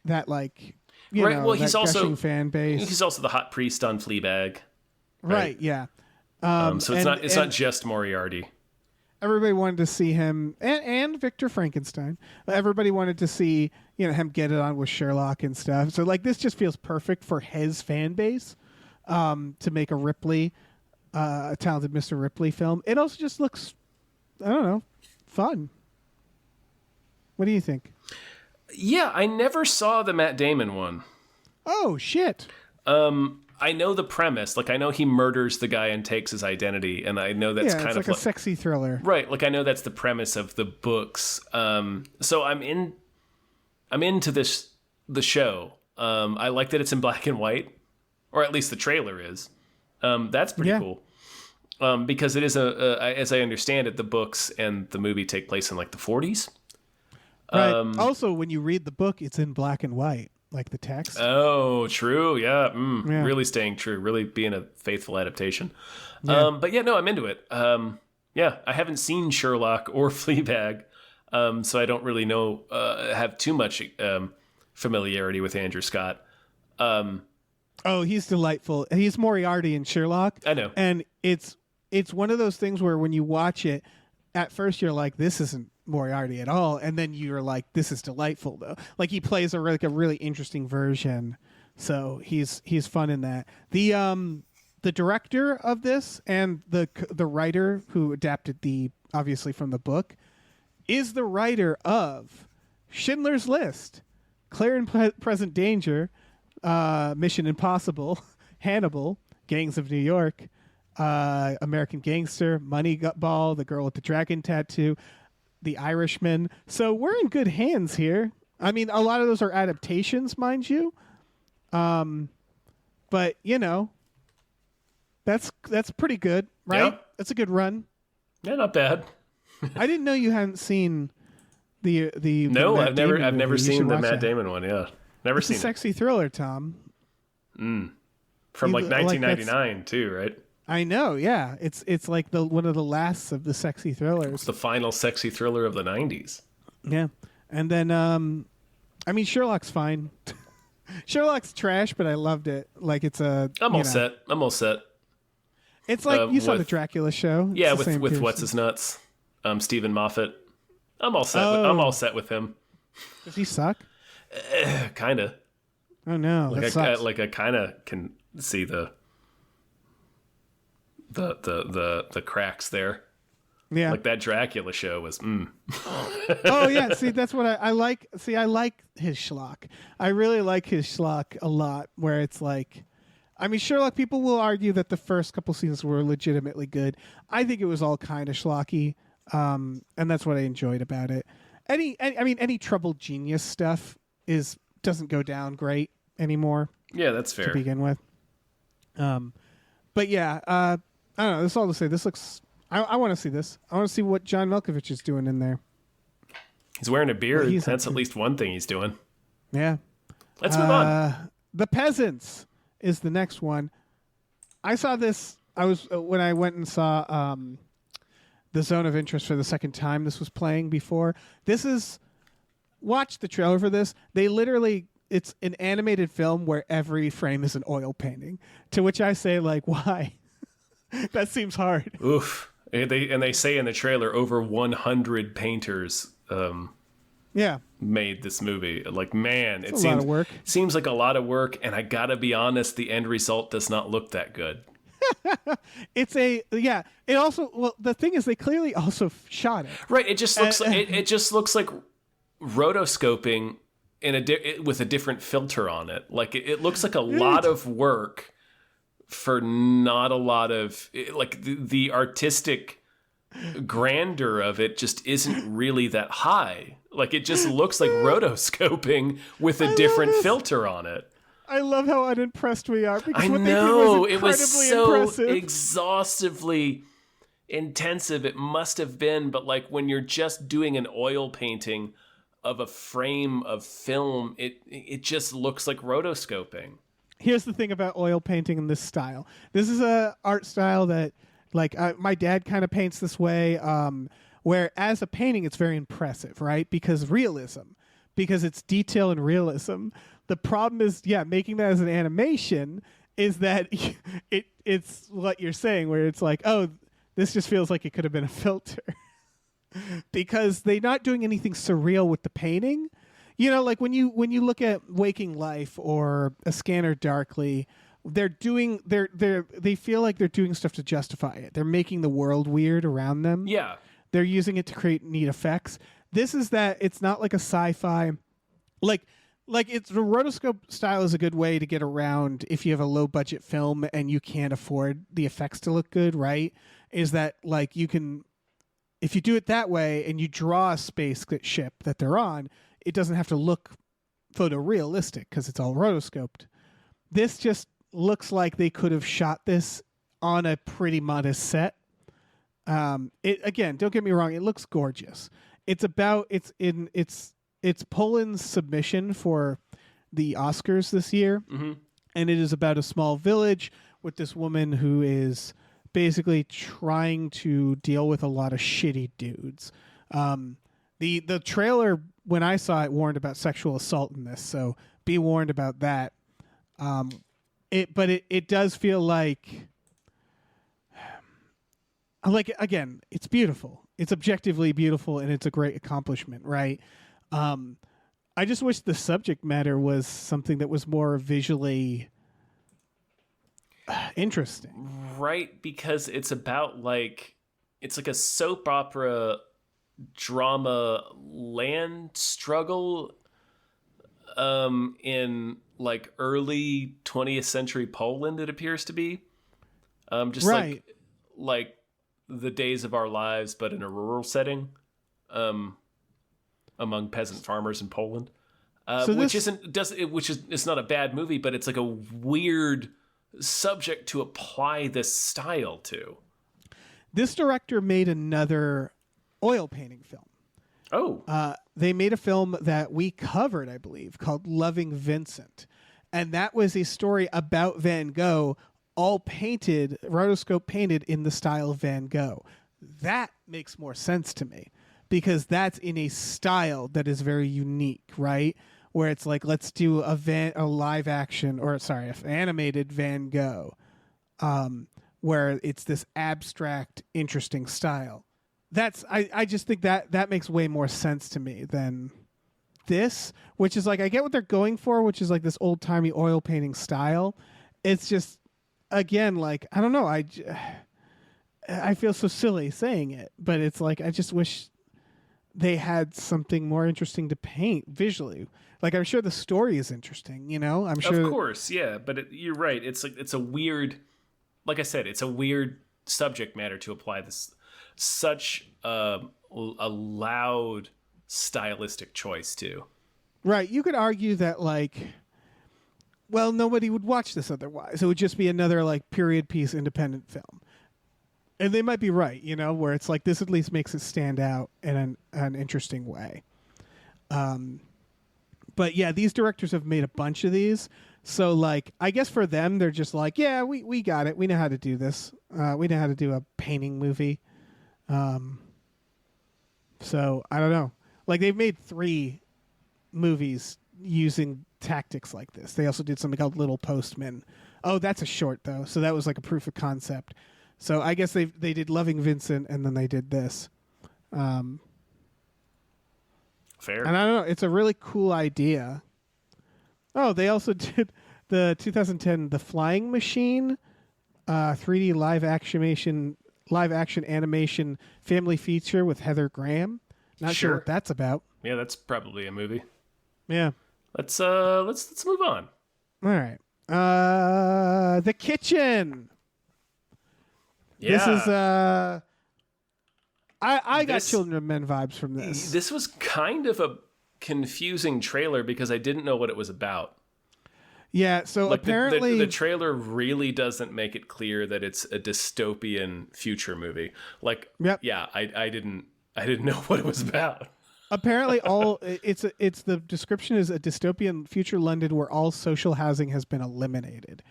that, like, you know, well, he's also fan base. He's also the hot priest on Fleabag. Right, yeah. So it's not just Moriarty. Everybody wanted to see him and Victor Frankenstein. Everybody wanted to see, him get it on with Sherlock and stuff. So like this just feels perfect for his fan base to make a Ripley, a talented Mr. Ripley film. It also just looks, I don't know, fun. What do you think? Yeah, I never saw the Matt Damon one. Oh, shit. I know the premise. Like, I know he murders the guy and takes his identity, and I know that's kind of like a sexy thriller. Right. Like, I know that's the premise of the books. So I'm into the show. I like that it's in black and white, or at least the trailer is. That's pretty cool. Because it is as I understand it, the books and the movie take place in like the 40s. Right. Also, when you read the book, it's in black and white, like the text. Oh, true. Yeah. Yeah. Really staying true. Really being a faithful adaptation. Yeah. But yeah, no, I'm into it. Yeah, I haven't seen Sherlock or Fleabag, so I don't really know, have too much familiarity with Andrew Scott. Oh, he's delightful. He's Moriarty in Sherlock. I know. And it's one of those things where when you watch it, at first you're like, this isn't Moriarty at all, and then you're like, this is delightful though. Like he plays a really interesting version, so he's fun in that. The director of this and the writer who adapted obviously from the book is the writer of Schindler's List, Clear and Present Danger, Mission Impossible, Hannibal, Gangs of New York, American Gangster, Moneyball, The Girl with the Dragon Tattoo, The Irishman. So we're in good hands here. I mean, a lot of those are adaptations, mind you. But that's pretty good, right? Yeah. That's a good run. Yeah, not bad. I didn't know you hadn't seen the No, Matt Damon I've never movie. You seen should the watch Matt that. Damon one. Yeah, never It's seen a sexy thriller, Tom. it. From like 1999 too, right? I know, yeah. It's like one of the lasts of the sexy thrillers. It's the final sexy thriller of the 90s. Yeah. And then I mean Sherlock's fine. Sherlock's trash, but I loved it. Like it's I'm all set. It's like you saw with- the Dracula show. It's Yeah, the same with person. what's his nuts, Stephen Moffat. I'm all set. I'm all set with him. Does he suck? Kind of. Oh no, that sucks. I kind of can see the cracks there. Yeah. Like that Dracula show was. Oh yeah, see that's what I like. See, I like his schlock. I really like his schlock a lot. Where it's like, I mean, Sherlock. People will argue that the first couple seasons were legitimately good. I think it was all kind of schlocky, and that's what I enjoyed about it. Any troubled genius stuff doesn't go down great anymore. Yeah, that's fair. To begin with. But yeah, I don't know. That's all to say. This looks. I want to see this. I want to see what John Malkovich is doing in there. He's wearing a beard. Well, That's at least one thing he's doing. Yeah. Let's move on. The Peasants is the next one. I saw this. When I went and saw the Zone of Interest for the second time. This was playing before. Watch the trailer for this. They literally it's an animated film where every frame is an oil painting. To which I say, like, why? That seems hard. Oof. They say in the trailer over 100 painters made this movie. Like, man, a lot of work. Seems like a lot of work, and I gotta be honest, the end result does not look that good. It also, well, the thing is they clearly also shot it. Right, it just looks it just looks like rotoscoping with a different filter on it. Like it looks like a lot of work for not a lot of like the artistic grandeur of it just isn't really that high. Like it just looks like rotoscoping with a different filter on it. I love how unimpressed we are because what know they did was incredibly it was so impressive. Exhaustively intensive it must have been, but like when you're just doing an oil painting of a frame of film, it just looks like rotoscoping. Here's the thing about oil painting in this style. This is a art style that like my dad kind of paints this way, where as a painting it's very impressive, right? Because it's detail and realism. The problem is, making that as an animation is that it's what you're saying, where it's like, oh, this just feels like it could have been a filter. Because they're not doing anything surreal with the painting. You know, like when you look at Waking Life or A Scanner Darkly, they feel like they're doing stuff to justify it. They're making the world weird around them. Yeah. They're using it to create neat effects. This is that it's not like a sci-fi, like it's the rotoscope style is a good way to get around if you have a low budget film and you can't afford the effects to look good, right? Is that like you can, if you do it that way and you draw a spaceship that they're on, it doesn't have to look photorealistic because it's all rotoscoped. This just looks like they could have shot this on a pretty modest set. Again, don't get me wrong, it looks gorgeous. It's Poland's submission for the Oscars this year, and it is about a small village with this woman who is basically trying to deal with a lot of shitty dudes. The trailer, when I saw it, warned about sexual assault in this, so be warned about that. It does feel like again, it's beautiful. It's objectively beautiful, and it's a great accomplishment, right? I just wish the subject matter was something that was more visually interesting. Right, because it's about it's like a soap opera drama land struggle in like early 20th century Poland, it appears to be. Just right. like the days of our lives, but in a rural setting. Among peasant farmers in Poland, it's not a bad movie, but it's like a weird subject to apply this style to. This director made another oil painting film. Oh, they made a film that we covered, I believe, called Loving Vincent, and that was a story about Van Gogh, all painted, rotoscope painted in the style of Van Gogh. That makes more sense to me. Because that's in a style that is very unique, right? Where it's like, let's do a live action, animated Van Gogh, where it's this abstract, interesting style. I just think that makes way more sense to me than this, which is like, I get what they're going for, which is like this old timey oil painting style. It's just, again, like, I don't know. I feel so silly saying it, but it's like, I just wish they had something more interesting to paint visually. Like, I'm sure the story is interesting, you know? I'm sure. Of course, yeah. But you're right. It's like, it's a weird, like I said, it's a weird subject matter to apply this, such a loud stylistic choice to. Right. You could argue that, like, well, nobody would watch this otherwise. It would just be another, like, period piece independent film. And they might be right, you know, where it's like this at least makes it stand out in an interesting way. But yeah, these directors have made a bunch of these. So like, I guess for them, they're just like, yeah, we got it. We know how to do this. We know how to do a painting movie. So I don't know. Like they've made 3 movies using tactics like this. They also did something called Little Postman. Oh, that's a short though, so that was like a proof of concept. So I guess they did Loving Vincent, and then they did this. Fair. And I don't know, it's a really cool idea. Oh, they also did the 2010 The Flying Machine, 3D live action animation family feature with Heather Graham. Not sure what that's about. Yeah, that's probably a movie. Yeah. Let's move on. All right. The Kitchen. Yeah. This is I got Children of Men vibes from this. This was kind of a confusing trailer because I didn't know what it was about. Yeah, so like apparently the trailer really doesn't make it clear that it's a dystopian future movie. Like, yeah, I didn't know what it was about. Apparently, it's the description is a dystopian future London where all social housing has been eliminated.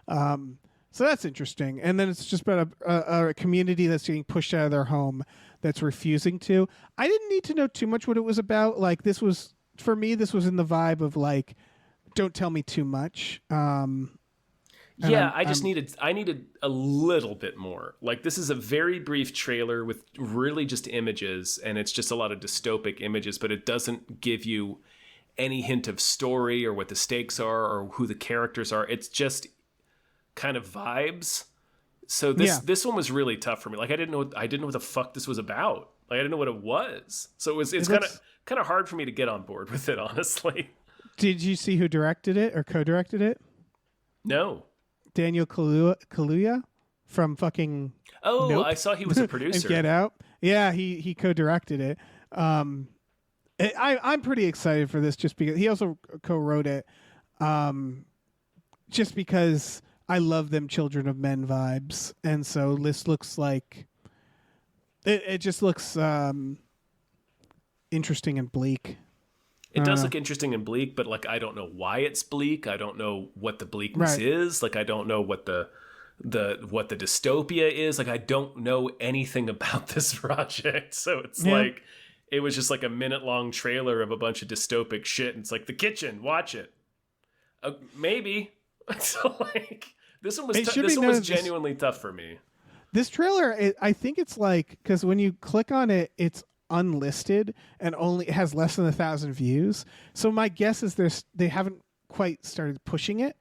So that's interesting. And then it's just about a community that's getting pushed out of their home that's refusing to. I didn't need to know too much what it was about. Like this was for me. This was in the vibe of like, don't tell me too much. Yeah, I needed a little bit more. Like this is a very brief trailer with really just images, and it's just a lot of dystopic images, but it doesn't give you any hint of story or what the stakes are or who the characters are. It's just kind of vibes. So this one was really tough for me. Like I didn't know what the fuck this was about. Like I didn't know what it was. So it's kind of hard for me to get on board with it, honestly. Did you see who directed it or co-directed it? No. Daniel Kaluuya from fucking Nope. I saw he was a producer. And Get Out. Yeah, he co-directed it. I'm pretty excited for this just because he also co-wrote it. Just because I love them Children of Men vibes, and so this looks like it just looks interesting and bleak. It does look interesting and bleak, but like I don't know why it's bleak. I don't know what the bleakness is. Like I don't know what the dystopia is. Like I don't know anything about this project. So it's like it was just like a minute-long trailer of a bunch of dystopic shit, and it's like The Kitchen, watch it. Maybe. So like this one was genuinely tough for me. This trailer, I think it's like because when you click on it, it's unlisted and only has less than 1,000 views. So my guess is they haven't quite started pushing it.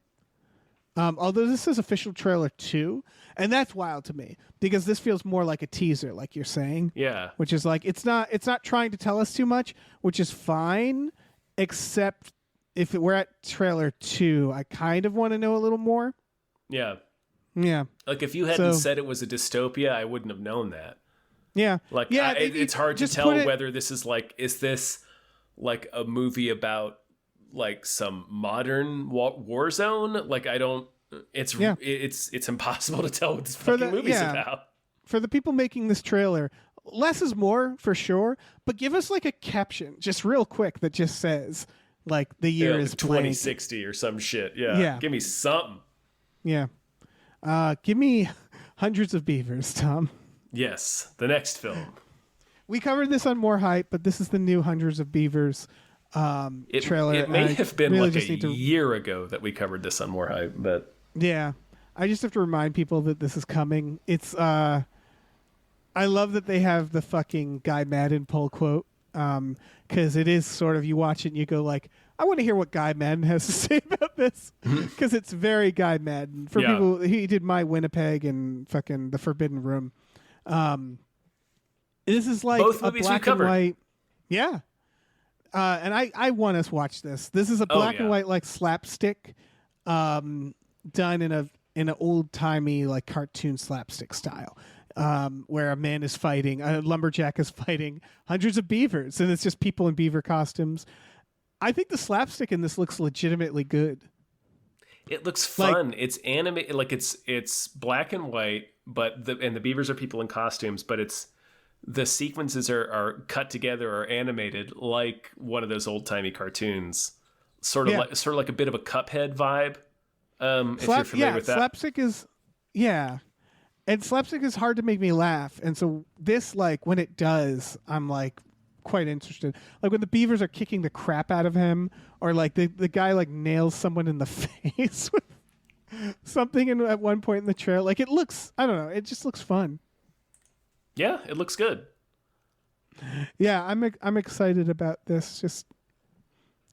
Although this is official trailer 2, and that's wild to me because this feels more like a teaser, like you're saying. Yeah. Which is like it's not trying to tell us too much, which is fine, except if we're at trailer 2, I kind of want to know a little more. Yeah. Yeah. Like if you hadn't said it was a dystopia, I wouldn't have known that. Yeah. Like it's hard to tell whether this is like is this like a movie about like some modern war zone? Like I don't it's impossible to tell what this fucking movie's about. For the people making this trailer, less is more for sure, but give us like a caption just real quick that just says like the year is 2060 or some shit. Yeah. Give me something. Yeah. Give me Hundreds of Beavers, Tom. Yes, the next film. We covered this on More Hype, but this is the new Hundreds of Beavers trailer. It may have been really like a year ago that we covered this on More Hype, but yeah, I just have to remind people that this is coming. It's I love that they have the fucking Guy Madden pull quote because it is sort of you watch it and you go like, I want to hear what Guy Madden has to say about this because it's very Guy Madden. For people, he did My Winnipeg and fucking The Forbidden Room. This is like both a black and white. Yeah. And I want us to watch this. This is a black and white like slapstick done in an old timey like cartoon slapstick style. Where a man is fighting, a lumberjack is fighting hundreds of beavers, and it's just people in beaver costumes. I think the slapstick in this looks legitimately good. It looks fun. Like, it's animated, like it's black and white, but the beavers are people in costumes, but it's the sequences are cut together or animated like one of those old timey cartoons, sort of like a bit of a Cuphead vibe. If you're familiar with that, slapstick is and slapstick is hard to make me laugh, and so this like when it does, I'm like quite interested. Like when the Beavers are kicking the crap out of him, or like the guy like nails someone in the face with something at one point in the trailer. Like it looks, I don't know, it just looks fun. Yeah, it looks good. Yeah, I'm excited about this. Just,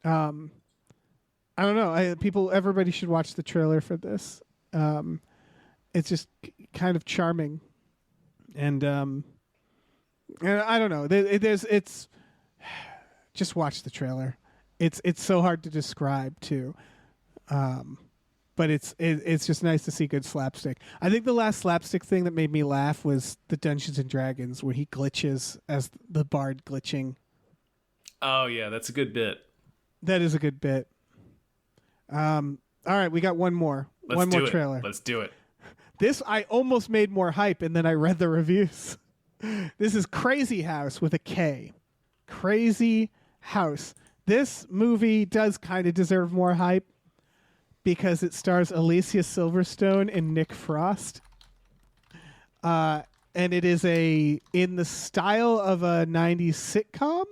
I don't know. Everybody should watch the trailer for this. It's just kind of charming, and I don't know. It's just watch the trailer. It's so hard to describe too, but it's just nice to see good slapstick. I think the last slapstick thing that made me laugh was the Dungeons and Dragons where he glitches as the bard glitching. Oh yeah, that's a good bit. That is a good bit. All right, we got one more. One more trailer. Let's do it. This I almost made more hype, and then I read the reviews. This is Krazy House with a K. Krazy House. This movie does kind of deserve more hype because it stars Alicia Silverstone and Nick Frost. And it is in the style of a 90s sitcom.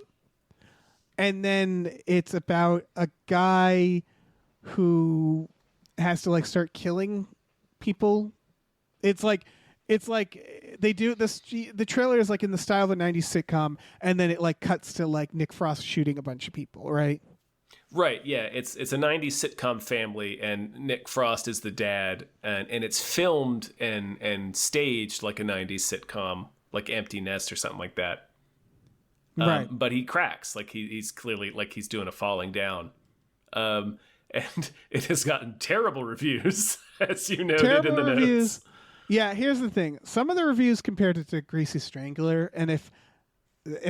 And then it's about a guy who has to like start killing people. It's like they do this. The trailer is like in the style of a 90s sitcom, and then it like cuts to like Nick Frost shooting a bunch of people, right? Right, yeah. It's a 90s sitcom family, and Nick Frost is the dad, and it's filmed and staged like a 90s sitcom, like Empty Nest or something like that. Right. But he cracks, like he's clearly like he's doing a falling down. And it has gotten terrible reviews, as you noted in the reviews. notes. Yeah, here's the thing. Some of the reviews compared it to Greasy Strangler, and if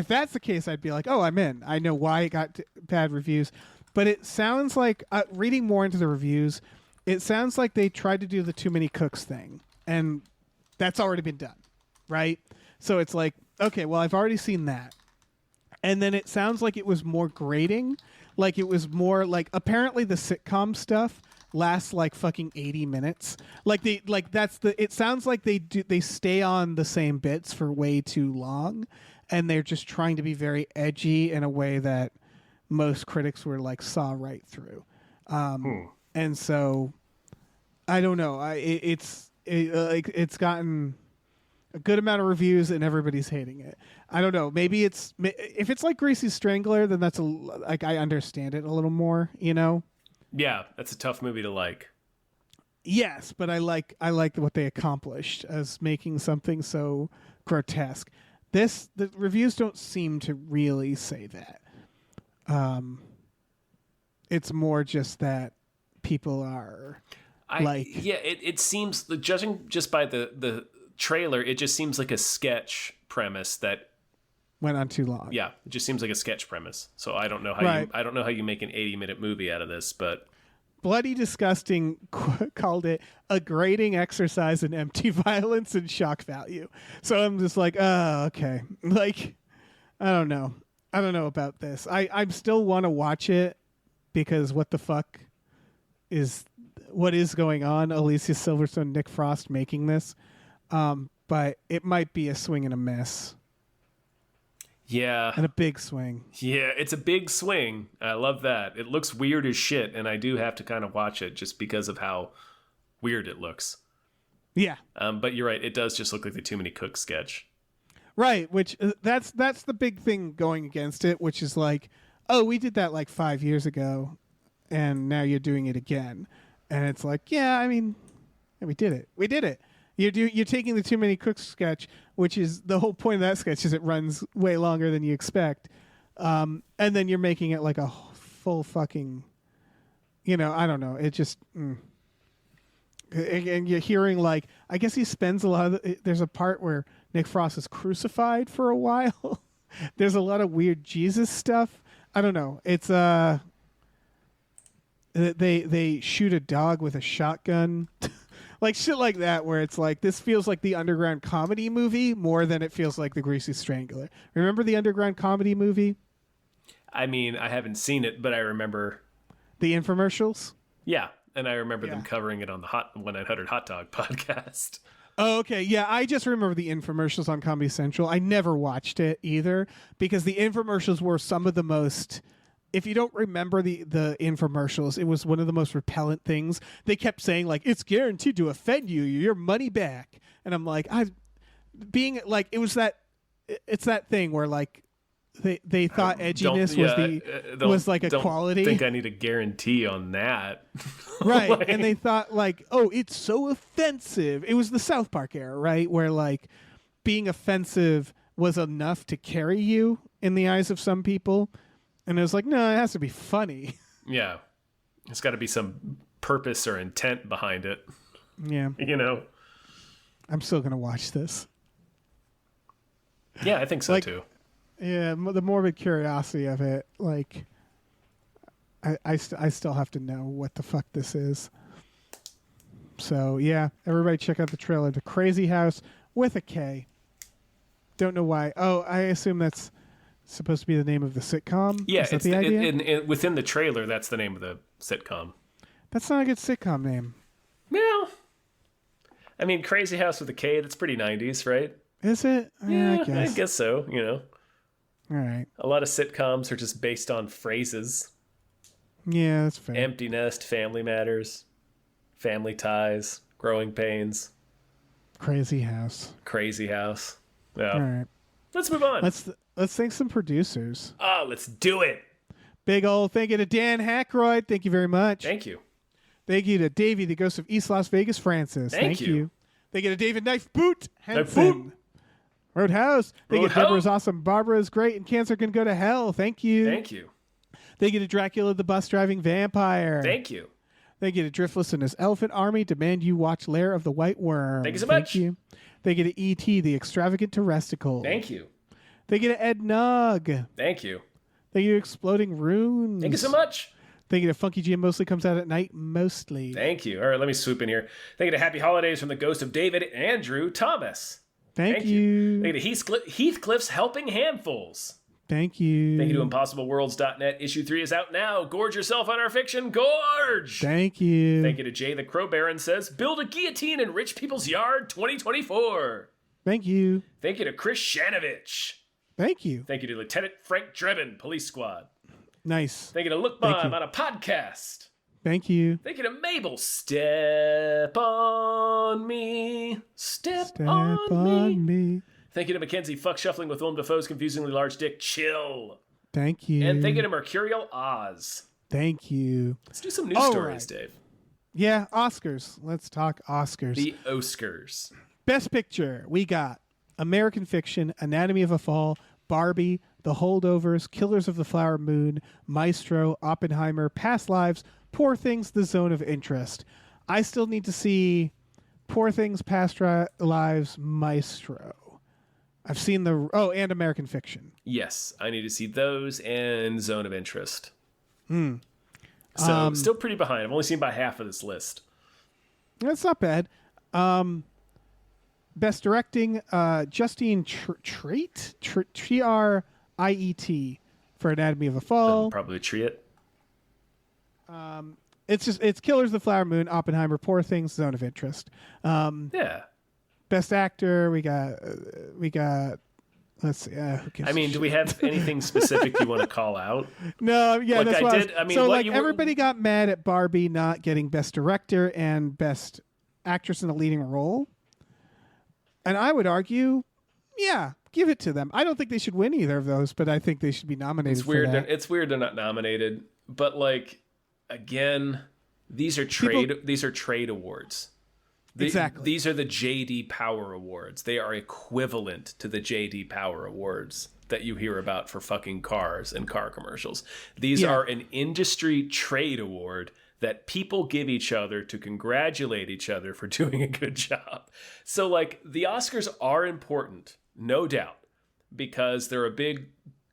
that's the case, I'd be like, oh, I'm in. I know why it got bad reviews. But it sounds like, reading more into the reviews, it sounds like they tried to do the Too Many Cooks thing, and that's already been done, right? So it's like, okay, well, I've already seen that. And then it sounds like it was more grating. Like it was more like, apparently the sitcom stuff lasts like fucking 80 minutes. It sounds like they stay on the same bits for way too long, and they're just trying to be very edgy in a way that most critics were like saw right through. And so I don't know. It's gotten a good amount of reviews and everybody's hating it. I don't know. Maybe if it's like Greasy Strangler, then that's I understand it a little more, you know? Yeah, that's a tough movie to like. Yes, but I like what they accomplished as making something so grotesque. The reviews don't seem to really say that. It's more just that people are it seems, judging just by the trailer, it just seems like a sketch premise that went on too long. Yeah, it just seems like a sketch premise. So I don't know how you make an 80-minute movie out of this, but Bloody Disgusting called it a grating exercise in empty violence and shock value. So I'm just like, oh, okay. Like, I don't know about this. I still want to watch it because what the fuck what is going on? Alicia Silverstone, Nick Frost making this. But it might be a swing and a miss. Yeah. And a big swing. Yeah, it's a big swing. I love that. It looks weird as shit, and I do have to kind of watch it just because of how weird it looks. Yeah. But you're right. It does just look like the Too Many Cooks sketch. Right, which that's the big thing going against it, which is like, oh, we did that like 5 years ago, and now you're doing it again. And it's like, yeah, I mean, we did it. We did it. You're taking the Too Many Cooks sketch, which is the whole point of that sketch is it runs way longer than you expect. And then you're making it like a full fucking, I don't know. It just, and you're hearing like, I guess he spends a lot of, there's a part where Nick Frost is crucified for a while. There's a lot of weird Jesus stuff. I don't know. It's, they shoot a dog with a shotgun. Like shit like that, where it's like, this feels like the underground comedy movie more than it feels like the Greasy Strangler. Remember the underground comedy movie? I mean, I haven't seen it, but I remember the infomercials. Yeah, and I remember them covering it on the 1-800 Hot Dog podcast. Oh, okay. Yeah, I just remember the infomercials on Comedy Central. I never watched it either because the infomercials were some of the most. If you don't remember the infomercials, it was one of the most repellent things. They kept saying like, "It's guaranteed to offend you. Your money back." And I'm like, it's that thing where like they thought edginess was like a quality. I think I need a guarantee on that. Right. Like, and they thought like, oh, it's so offensive. It was the South Park era, right? Where like being offensive was enough to carry you in the eyes of some people. And it was like, no, it has to be funny. Yeah. It's got to be some purpose or intent behind it. Yeah. You know? I'm still going to watch this. Yeah, I think so too. Yeah, the morbid curiosity of it, like, I still have to know what the fuck this is. So, yeah, everybody check out the trailer. The Krazy House with a K. Don't know why. Oh, I assume that's supposed to be the name of the sitcom? Yeah, is that the idea? Within the trailer, that's the name of the sitcom. That's not a good sitcom name. Well, I mean, Krazy House with a K, that's pretty 90s, right? Is it? Yeah, I I guess so, you know. All right. A lot of sitcoms are just based on phrases. Yeah, that's fair. Empty Nest, Family Matters, Family Ties, Growing Pains. Krazy House. Crazy House. Yeah. All right. Let's move on. Let's thank some producers. Oh, let's do it. Big old thank you to Dan Hackroyd. Thank you very much. Thank you. Thank you to Davey, the Ghost of East Las Vegas, Francis. Thank you. Thank you to David Knife Boot Henson. Roadhouse. Thank you to Roadhouse. Deborah's awesome. Barbara is great and cancer can go to hell. Thank you. Thank you. Thank you to Dracula the bus driving vampire. Thank you. Thank you to Driftless and his elephant army. Demand you watch Lair of the White Worm. Thank you so much. Thank you. Thank you to E.T. the extravagant terresticle. Thank you. Thank you to Ed Nug. Thank you. Thank you to Exploding Runes. Thank you so much. Thank you to Funky Jim mostly comes out at night, mostly. Thank you. All right, let me swoop in here. Thank you to Happy Holidays from the Ghost of David Andrew Thomas. Thank you. Thank you to Heathcliff's Helping Handfuls. Thank you. Thank you to ImpossibleWorlds.net. Issue 3 is out now. Gorge yourself on our fiction. Gorge! Thank you. Thank you to Jay the Crow Baron says, build a guillotine in rich people's yard 2024. Thank you. Thank you to Chris Shanovich. Thank you. Thank you to Lieutenant Frank Drebin, Police Squad. Nice. Thank you to Look Bomb on a podcast. Thank you. Thank you to Mabel. Step on me. Step on me. Thank you to Mackenzie. Fuck shuffling with Willem Dafoe's confusingly large dick. Chill. Thank you. And thank you to Mercurial Oz. Thank you. Let's do some news stories, Dave. Yeah, Oscars. Let's talk Oscars. The Oscars. Best Picture. We got American Fiction, Anatomy of a Fall, Barbie, The Holdovers, Killers of the Flower Moon, Maestro, Oppenheimer, Past Lives, Poor Things, The Zone of Interest. I still need to see Poor Things, Past Lives, Maestro. I've seen and American Fiction. Yes, I need to see those and Zone of Interest. So still pretty behind. I've only seen about half of this list. That's not bad. Best Directing, Justine Triet, Triet for Anatomy of a Fall. Probably Triet. It's Killers of the Flower Moon, Oppenheimer, Poor Things, Zone of Interest. Yeah. Best Actor, we got. Let's see. Who gives I mean, do we have anything specific you want to call out? No, yeah, Like that's I what did. I mean, so what like you were- everybody got mad at Barbie not getting Best Director and Best Actress in a Leading Role, and I would argue, yeah, give it to them. I don't think they should win either of those, but I think they should be nominated. It's weird. For that. It's weird they're not nominated, but like, again, these are trade awards. Exactly. These are the JD Power Awards. They are equivalent to the JD Power Awards that you hear about for fucking cars and car commercials. These are an industry trade award that people give each other to congratulate each other for doing a good job. So like the Oscars are important, no doubt, because they're a big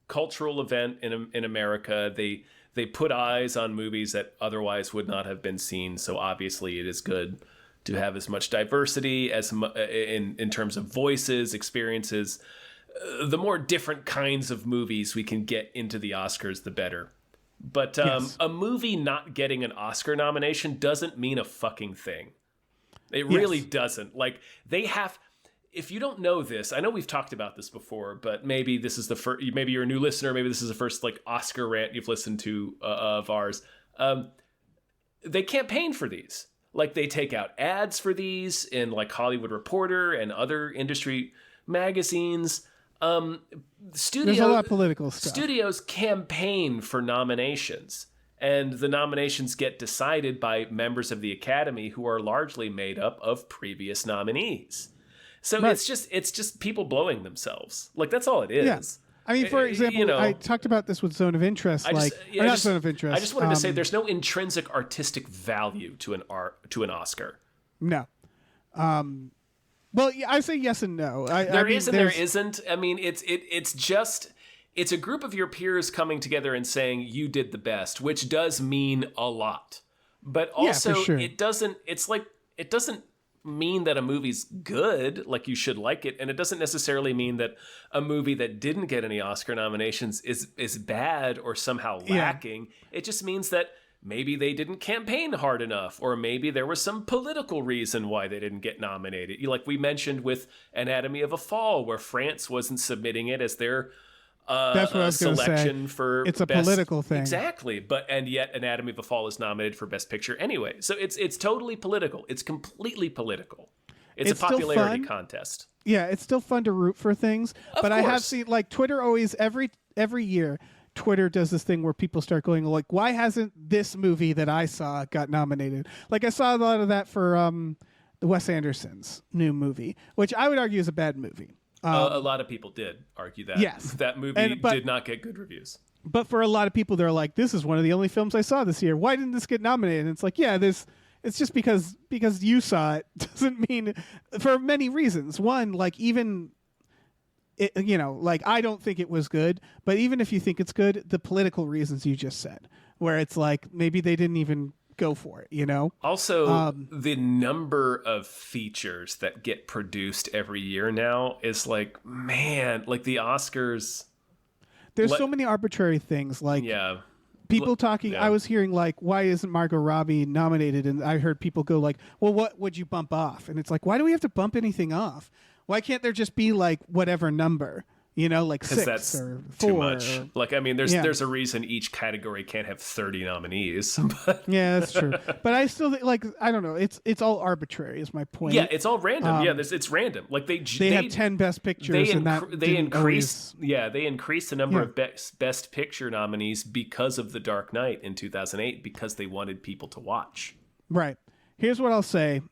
cultural event in America. They put eyes on movies that otherwise would not have been seen. So obviously it is good to have as much diversity as in terms of voices, experiences. The more different kinds of movies we can get into the Oscars, the better. But a movie not getting an Oscar nomination doesn't mean a fucking thing. It really doesn't. Like, they have... If you don't know this, I know we've talked about this before, but maybe this is the first... Maybe you're a new listener. Maybe this is the first, like, Oscar rant you've listened to of ours. They campaign for these. Like, they take out ads for these in, like, Hollywood Reporter and other industry magazines. There's a lot of political stuff. Studios campaign for nominations. And the nominations get decided by members of the Academy who are largely made up of previous nominees. So it's just people blowing themselves. Like, that's all it is. Yeah. I mean, for example, I talked about this with Zone of Interest. Not Zone of Interest. I just wanted to say there's no intrinsic artistic value to an Oscar. No. Well, I say yes and no. There isn't. I mean, it's just... It's a group of your peers coming together and saying you did the best, which does mean a lot. But also, it doesn't mean that a movie's good, like you should like it, and it doesn't necessarily mean that a movie that didn't get any Oscar nominations is bad or somehow lacking. It just means that maybe they didn't campaign hard enough, or maybe there was some political reason why they didn't get nominated. Like we mentioned with Anatomy of a Fall, where France wasn't submitting it as their that's what I was selection say. For it's a political thing. Exactly. And yet Anatomy of a Fall is nominated for Best Picture anyway. So it's totally political. It's completely political. It's a popularity contest. Yeah, it's still fun to root for things. Of course. I have seen, like, Twitter always, every year, Twitter does this thing where people start going, like, why hasn't this movie that I saw got nominated? Like, I saw a lot of that for the Wes Anderson's new movie, which I would argue is a bad movie. A lot of people did argue that. Yes. That movie did not get good reviews. But for a lot of people, they're like, this is one of the only films I saw this year. Why didn't this get nominated? And it's like, it's just because you saw it doesn't mean, for many reasons. One, like, even, like, I don't think it was good, but even if you think it's good, the political reasons you just said, where it's like, maybe they didn't even go for it, Also, the number of features that get produced every year now is like, man, like the Oscars. There's so many arbitrary things, like people talking. I was hearing, like, why isn't Margot Robbie nominated? And I heard people go like, well, what would you bump off? And it's like, why do we have to bump anything off? Why can't there just be like whatever number? Like 6 or 4. Too much. Like, I mean, there's a reason each category can't have 30 nominees. But yeah, that's true. But I still think, like, I don't know. It's all arbest is my point. Yeah, it's all random. It's random. Like they have 10 Best Pictures. They increase the number of best Picture nominees because of The Dark Knight in 2008, because they wanted people to watch. Right. Here's what I'll say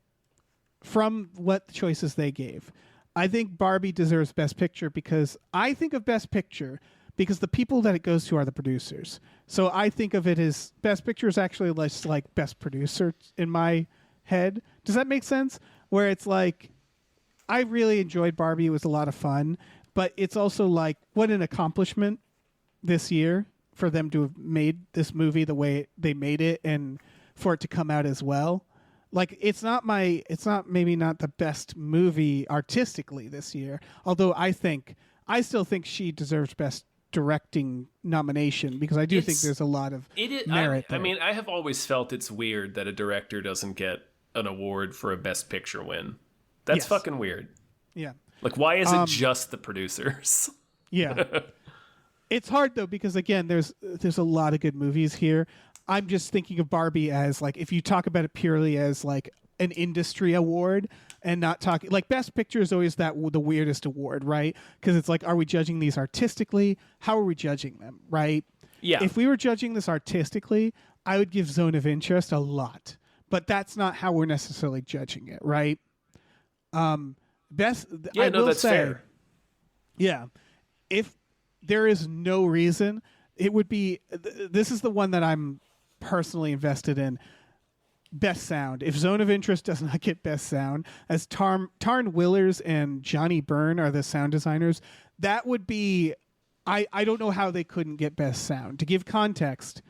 from what choices they gave. I think Barbie deserves Best Picture because I think of Best Picture because the people that it goes to are the producers. So I think of it as Best Picture is actually less like Best Producer in my head. Does that make sense? Where it's like, I really enjoyed Barbie. It was a lot of fun. But it's also like, what an accomplishment this year for them to have made this movie the way they made it and for it to come out as well. Like, it's not maybe not the best movie artistically this year, although I still think she deserves Best Directing nomination because I do think there's a lot of merit there. I mean, I have always felt it's weird that a director doesn't get an award for a Best Picture win. That's fucking weird. Yeah. Like, why is it just the producers? Yeah. It's hard, though, because, again, there's a lot of good movies here. I'm just thinking of Barbie as, like, if you talk about it purely as, like, an industry award and not talking... Like, Best Picture is always the weirdest award, right? Because it's like, are we judging these artistically? How are we judging them, right? Yeah. If we were judging this artistically, I would give Zone of Interest a lot. But that's not how we're necessarily judging it, right? That's fair. Yeah. If there is no reason, it would be... This is the one that I'm personally invested in. Best Sound. If Zone of Interest does not get Best Sound, as Tarn Willers and Johnny Byrne are the sound designers, that would be... I don't know how they couldn't get Best Sound. To give context,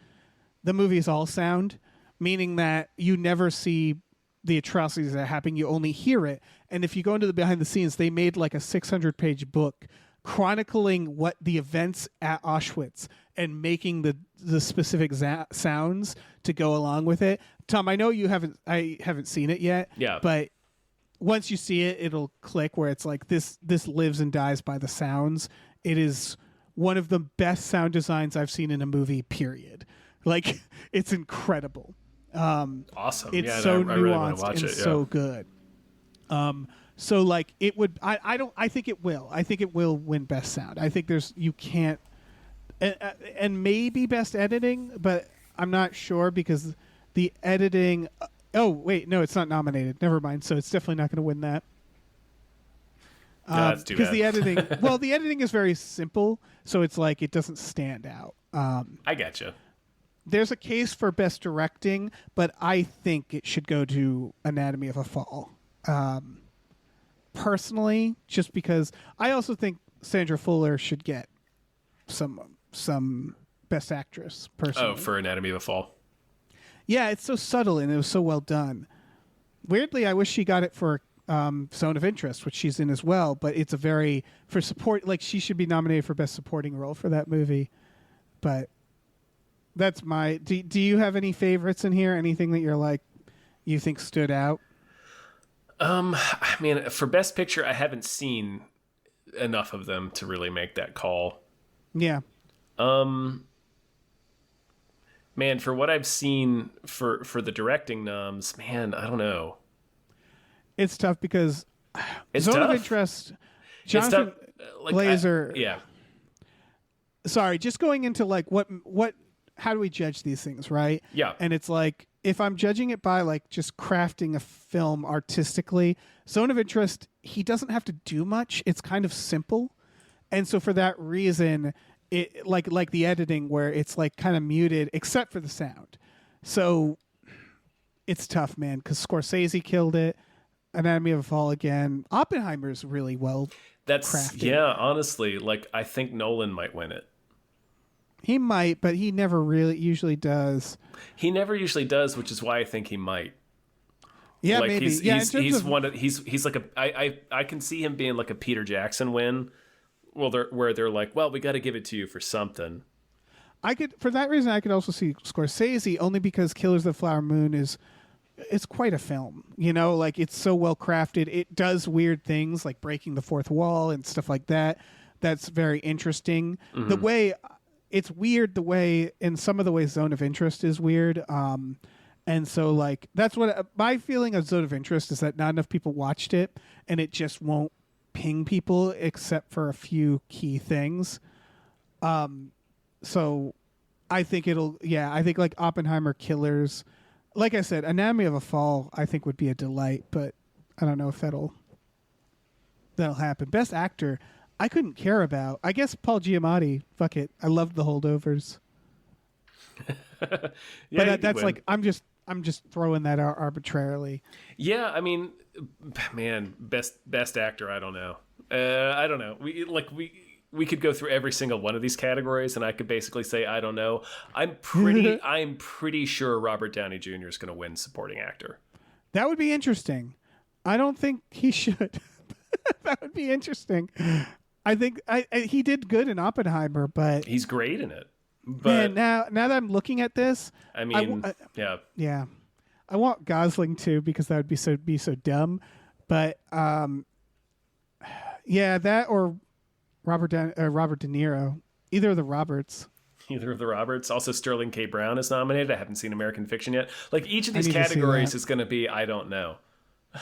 the movie is all sound, meaning that you never see the atrocities that are happening. You only hear it. And if you go into the behind the scenes, they made like a 600-page book chronicling what the events at Auschwitz and making the specific sounds to go along with it. Tom, I know I haven't seen it yet. Yeah. But once you see it, it'll click where it's like this lives and dies by the sounds. It is one of the best sound designs I've seen in a movie, period. Like, it's incredible. Awesome. It's yeah, so I really want nuanced to watch and it. Yeah. so good. So like it would, I think it will. I think it will win best sound. I think you can't, and maybe best editing, but I'm not sure because the editing. Oh wait, no, it's not nominated. Never mind. So it's definitely not going to win that. That's too Because bad. the editing, well, the editing is very simple, so it's like it doesn't stand out. I gotcha. There's a case for best directing, but I think it should go to Anatomy of a Fall. Personally, just because I also think Sandra Fuller should get some best actress. Personally, Oh, for Anatomy of a Fall. yeah, it's so subtle and it was so well done. Weirdly, I wish she got it for Zone of Interest, which she's in as well. But it's for support. Like, she should be nominated for best supporting role for that movie. But that's my. Do you have any favorites in here? Anything that you're like, you think stood out? I mean, for Best Picture, I haven't seen enough of them to really make that call. Yeah. Man, for what I've seen for the directing noms, man, I don't know. It's tough because It's Zone tough. of Interest, It's Jonathan tough. Like, Glazer. yeah. Sorry, just going into like what how do we judge these things, right? Yeah. And it's like, if I'm judging it by like just crafting a film artistically, Zone of Interest, he doesn't have to do much. It's kind of simple. And so for that reason, it like the editing where it's like kind of muted except for the sound. So it's tough, man, because Scorsese killed it. Anatomy of a Fall again. Oppenheimer's really well crafted. Yeah, honestly, like, I think Nolan might win it. He might, but he never really usually does. He never usually does, which is why I think he might. Yeah, Like, maybe. he's Yeah, he's, in terms he's of, one of he's like I can see him being like a Peter Jackson win. Well, where they're like, well, we got to give it to you for something. for that reason I could also see Scorsese, only because Killers of the Flower Moon it's quite a film, you know, like it's so well crafted. It does weird things like breaking the fourth wall and stuff like that. That's very interesting. Mm-hmm. The way it's weird, the way in some of the ways Zone of Interest is weird. And so like that's what my feeling of Zone of Interest is, that not enough people watched it and it just won't ping people except for a few key things. So I think I think like Oppenheimer, Killers, like I said, Anatomy of a Fall I think would be a delight, but I don't know if that'll happen. Best Actor, I couldn't care about. I guess Paul Giamatti. Fuck it. I loved The Holdovers. Yeah, But that's like I'm just throwing that out arbitrarily. Yeah, I mean, man, best actor. I don't know. I don't know. We could go through every single one of these categories, and I could basically say I don't know. I'm pretty sure Robert Downey Jr. is going to win supporting actor. That would be interesting. I don't think he should. That would be interesting. I think he did good in Oppenheimer, but He's great in it. But man, now that I'm looking at this, I mean, yeah. yeah, I want Gosling too, because that would be so dumb. But yeah, that or Robert De Niro, either of the Roberts. Either of the Roberts. Also, Sterling K. Brown is nominated. I haven't seen American Fiction yet. Like, each of these need to see categories that. is going to be I don't know.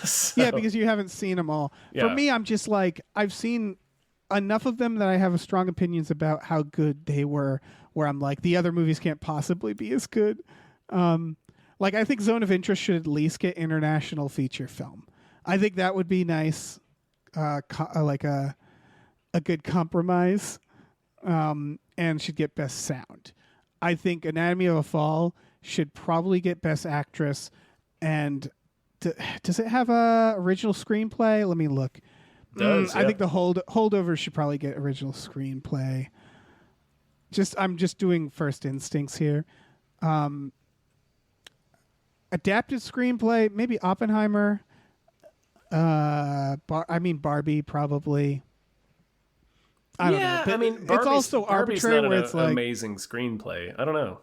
So, Yeah, because you haven't seen them all. Yeah. For me, I'm just like, I've seen enough of them that I have strong opinions about how good they were, where I'm like, the other movies can't possibly be as good. Like, I think Zone of Interest should at least get international feature film. I think that would be nice, like a good compromise, and should get best sound. I think Anatomy of a Fall should probably get best actress, and does it have a original screenplay? Let me look. Does, I yeah. think the holdovers should probably get original screenplay. I'm just doing first instincts here. Adapted screenplay, maybe Oppenheimer. Barbie probably. I don't know. But I mean, it's also Barbie's arbitrary not where an it's like amazing screenplay. I don't know.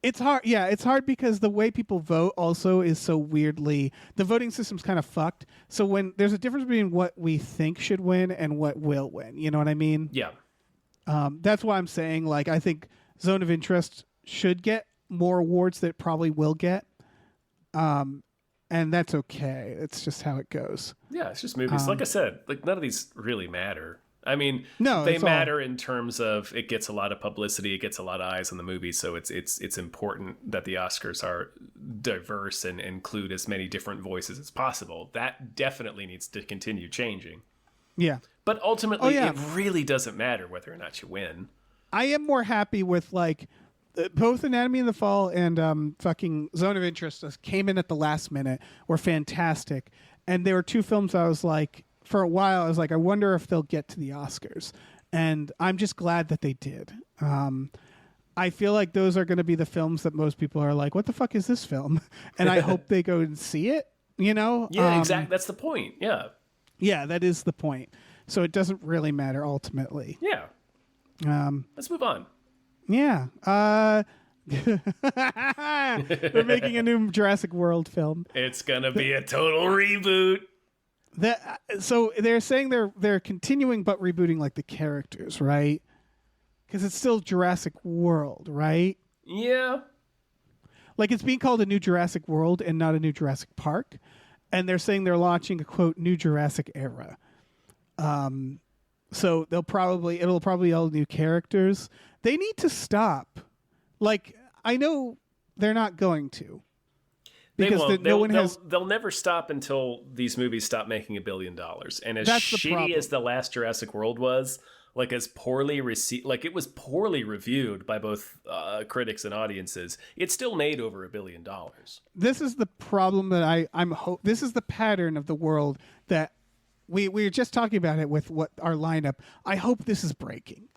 It's hard. Yeah, it's hard because the way people vote also is so weirdly. The voting system's kind of fucked. So when there's a difference between what we think should win and what will win, you know what I mean? Yeah. That's why I'm saying, like, I think Zone of Interest should get more awards that it probably will get. And that's okay. It's just how it goes. Yeah, it's just movies. Like I said, like none of these really matter. I mean, No, they it's matter in terms of it gets a lot of publicity, it gets a lot of eyes on the movie, so it's important that the Oscars are diverse and include as many different voices as possible. That definitely needs to continue changing. Yeah. But ultimately, it really doesn't matter whether or not you win. I am more happy with, like, both Anatomy of the Fall and fucking Zone of Interest came in at the last minute, were fantastic. And there were two films I was like, for a while, I was like, I wonder if they'll get to the Oscars. And I'm just glad that they did. I feel like those are going to be the films that most people are like, what the fuck is this film? And I hope they go and see it, you know? Yeah, exactly. That's the point. Yeah. Yeah, that is the point. So it doesn't really matter ultimately. Yeah. Let's move on. Yeah. They're making a new Jurassic World film. It's going to be a total reboot. So they're saying they're continuing but rebooting, like, the characters, right? Because it's still Jurassic World, right? Yeah. Like, it's being called a new Jurassic World and not a new Jurassic Park. And they're saying they're launching a, quote, new Jurassic era. So it'll probably all new characters. They need to stop. Like, I know they're not going to. Because they'll never stop until these movies stop making $1 billion. And as shitty as the last Jurassic World was, like, as poorly received, like, it was poorly reviewed by both critics and audiences, it still made over $1 billion. This is the problem that this is the pattern of the world that we were just talking about it with what our lineup. I hope this is breaking.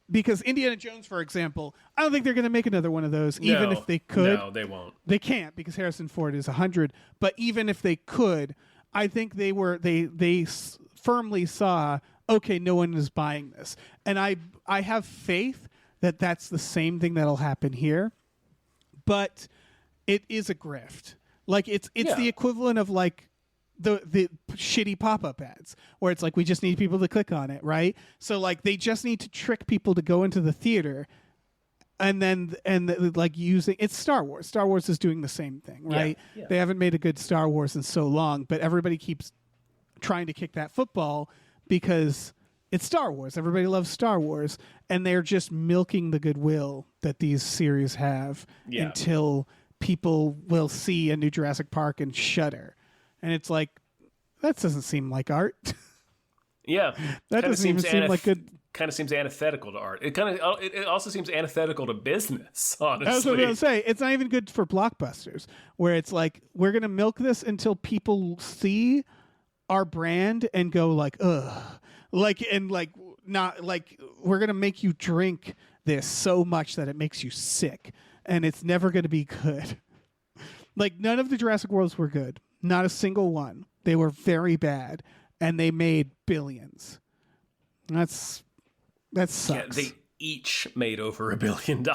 Because Indiana Jones, for example, I don't think they're going to make another one of those, even if they could. No, they won't. They can't, because Harrison Ford is 100. But even if they could, I think they firmly saw, okay, no one is buying this. And I have faith that that's the same thing that'll happen here. But it is a grift. Like, it's the equivalent of, like, the shitty pop-up ads where it's like, we just need people to click on it, right? So, like, they just need to trick people to go into the theater, and like, using it's Star Wars. Star Wars is doing the same thing, right? Yeah. They haven't made a good Star Wars in so long, but everybody keeps trying to kick that football because it's Star Wars. Everybody loves Star Wars, and they're just milking the goodwill that these series have until people will see a new Jurassic Park and shudder. And it's like, that doesn't seem like art. Yeah, that doesn't even seem like good. Kind of seems antithetical to art. It also seems antithetical to business. Honestly, that's what I'm gonna say. It's not even good for blockbusters, where it's like, we're gonna milk this until people see our brand and go like, ugh, like, and like, not like, we're gonna make you drink this so much that it makes you sick, and it's never gonna be good. Like, none of the Jurassic Worlds were good. Not a single one. They were very bad, and they made billions. That sucks. Yeah, they each made over $1 billion.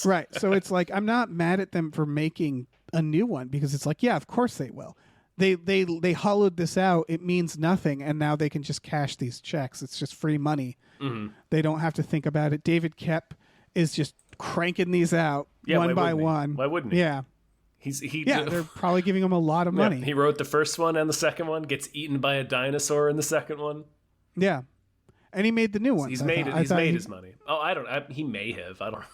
Right. So it's like, I'm not mad at them for making a new one, because it's like, yeah, of course they will. They hollowed this out. It means nothing, and now they can just cash these checks. It's just free money. Mm-hmm. They don't have to think about it. David Koepp is just cranking these out one by one. Why wouldn't he? Yeah. They're probably giving him a lot of money. He wrote the first one and the second one, gets eaten by a dinosaur in the second one. Yeah. And he made the new ones. He's made his money. Oh, he may have. I don't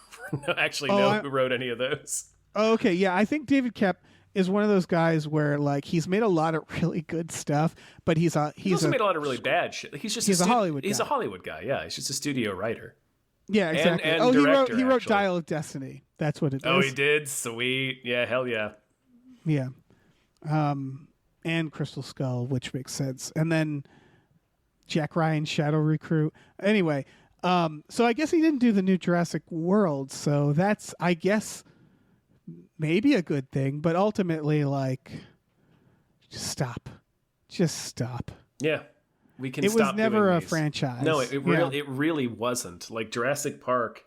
actually know who wrote any of those. Oh, okay. Yeah, I think David Koepp is one of those guys where, like, he's made a lot of really good stuff, but he's also made a lot of really bad shit. He's a Hollywood guy. He's a Hollywood guy. Yeah, he's just a studio writer. Yeah, exactly. And director, he wrote Dial of Destiny. That's what it is. Oh, he did? Sweet. Yeah, hell yeah. Yeah. And Crystal Skull, which makes sense. And then Jack Ryan, Shadow Recruit. Anyway, so I guess he didn't do the new Jurassic World, so that's, I guess, maybe a good thing, but ultimately, like, just stop. Yeah. We can it stop was never doing a these. franchise. No, it really wasn't. Like, Jurassic Park,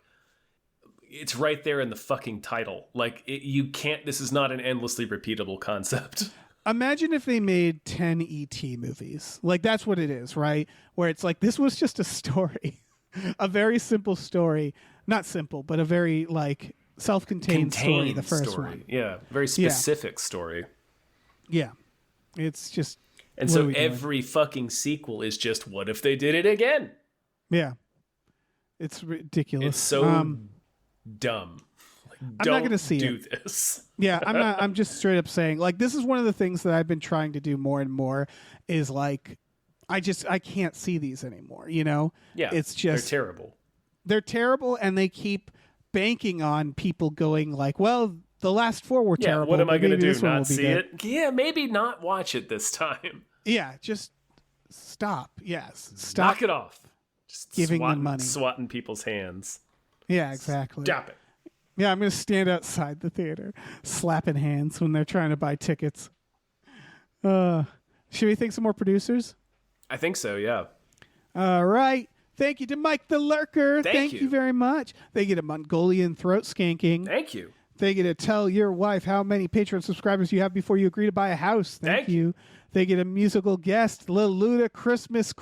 it's right there in the fucking title. Like, you can't, this is not an endlessly repeatable concept. Imagine if they made 10 E.T. movies. Like, that's what it is, right? Where it's like, this was just a story. A very simple story. Not simple, but a very, like, self-contained story, the first one. Yeah, very specific story. Yeah. It's just... And so every fucking sequel is just, what if they did it again? Yeah. It's ridiculous. It's so dumb. Like, I'm not going to see do this. Yeah, I'm not. I'm just straight up saying, like, this is one of the things that I've been trying to do more and more is, like, I can't see these anymore, you know? Yeah, it's just... they're terrible. They're terrible, and they keep banking on people going, like, well, the last 4 were terrible. Yeah, what am I going to do, not see good. it? Yeah, maybe not watch it this time. Yeah, just stop. Yes, stop. Knock it off. Just giving them money. Swatting people's hands. Yeah, exactly. Stop it. Yeah, I'm going to stand outside the theater, slapping hands when they're trying to buy tickets. Should we thank some more producers? I think so, yeah. All right. Thank you to Mike the Lurker. Thank you you very much. Thank you to Mongolian Throat Skanking. Thank you. Thank you to Tell Your Wife how many Patreon subscribers you have before you agree to buy a house. Thank you. Thank you to musical guest, the Luda Christmas.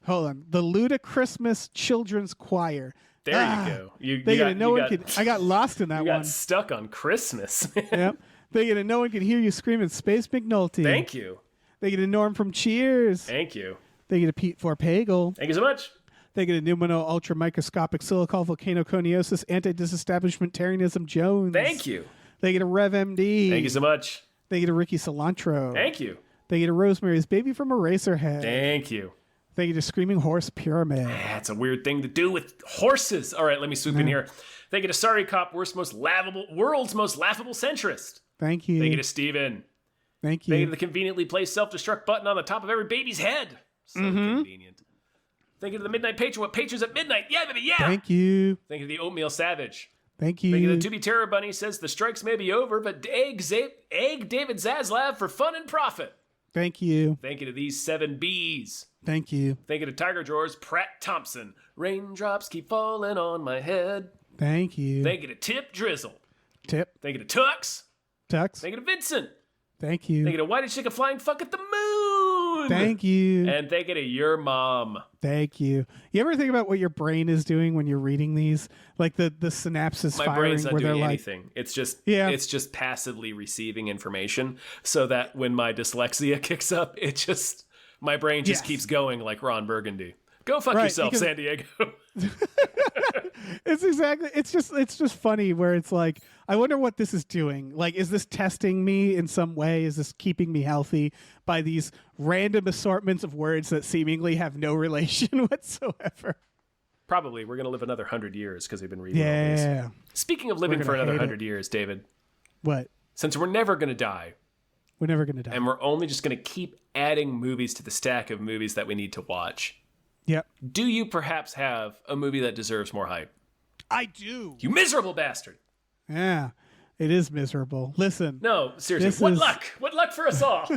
Hold on. The Luda Christmas Children's Choir. There you go. I got lost in that one. You got stuck on Christmas. Yep. Thank you to No One Can Hear You Screaming Space McNulty. Thank you. Thank you to Norm from Cheers. Thank you. Thank you to Pete Forpagel. Thank you so much. Thank you to Pneumono Ultra Microscopic Silicol Volcanoconiosis Anti-Disestablishmentarianism Jones. Thank you. Thank you to Rev MD. Thank you so much. Thank you to Ricky Cilantro. Thank you. Thank you to Rosemary's Baby from Eraserhead. Thank you. Thank you to Screaming Horse Pyramid. That's a weird thing to do with horses. All right, let me swoop in here. Thank you to Sorry Cop, world's most laughable centrist. Thank you. Thank you to Steven. Thank you. Thank you to the conveniently placed self-destruct button on the top of every baby's head. So convenient. Thank you to the Midnight Patron. What patrons at midnight? Yeah, baby, yeah. Thank you. Thank you to the Oatmeal Savage. Thank you. Thank you to the To Be Terror Bunny says the strikes may be over, but egg David Zaslav for fun and profit. Thank you. Thank you to these 7 Bs. Thank you. Thank you to Tiger Drawers, Pratt Thompson. Raindrops keep falling on my head. Thank you. Thank you to Tip Drizzle. Tip. Thank you to Tux. Tux. Thank you to Vincent. Thank you. Thank you to Why Did She Take a Flying Fuck at the Moon? Thank you. And thank you to your mom. Thank you. You ever think about what your brain is doing when you're reading these? Like the synapses My firing brain's not where they're doing like, anything. It's just passively receiving information so that when my dyslexia kicks up, my brain just keeps going like Ron Burgundy. Go fuck yourself, San Diego. It's just funny where it's like, I wonder what this is doing. Like, is this testing me in some way? Is this keeping me healthy by these random assortments of words that seemingly have no relation whatsoever? Probably. We're going to live another 100 years because we've been reading all these. Yeah. Speaking of living for another 100 years, David. What? Since we're never going to die. We're never going to die. And we're only just going to keep adding movies to the stack of movies that we need to watch. Yep. Do you perhaps have a movie that deserves more hype? I do. You miserable bastard. Yeah, it is miserable. Listen. No, seriously. What luck? What luck for us all?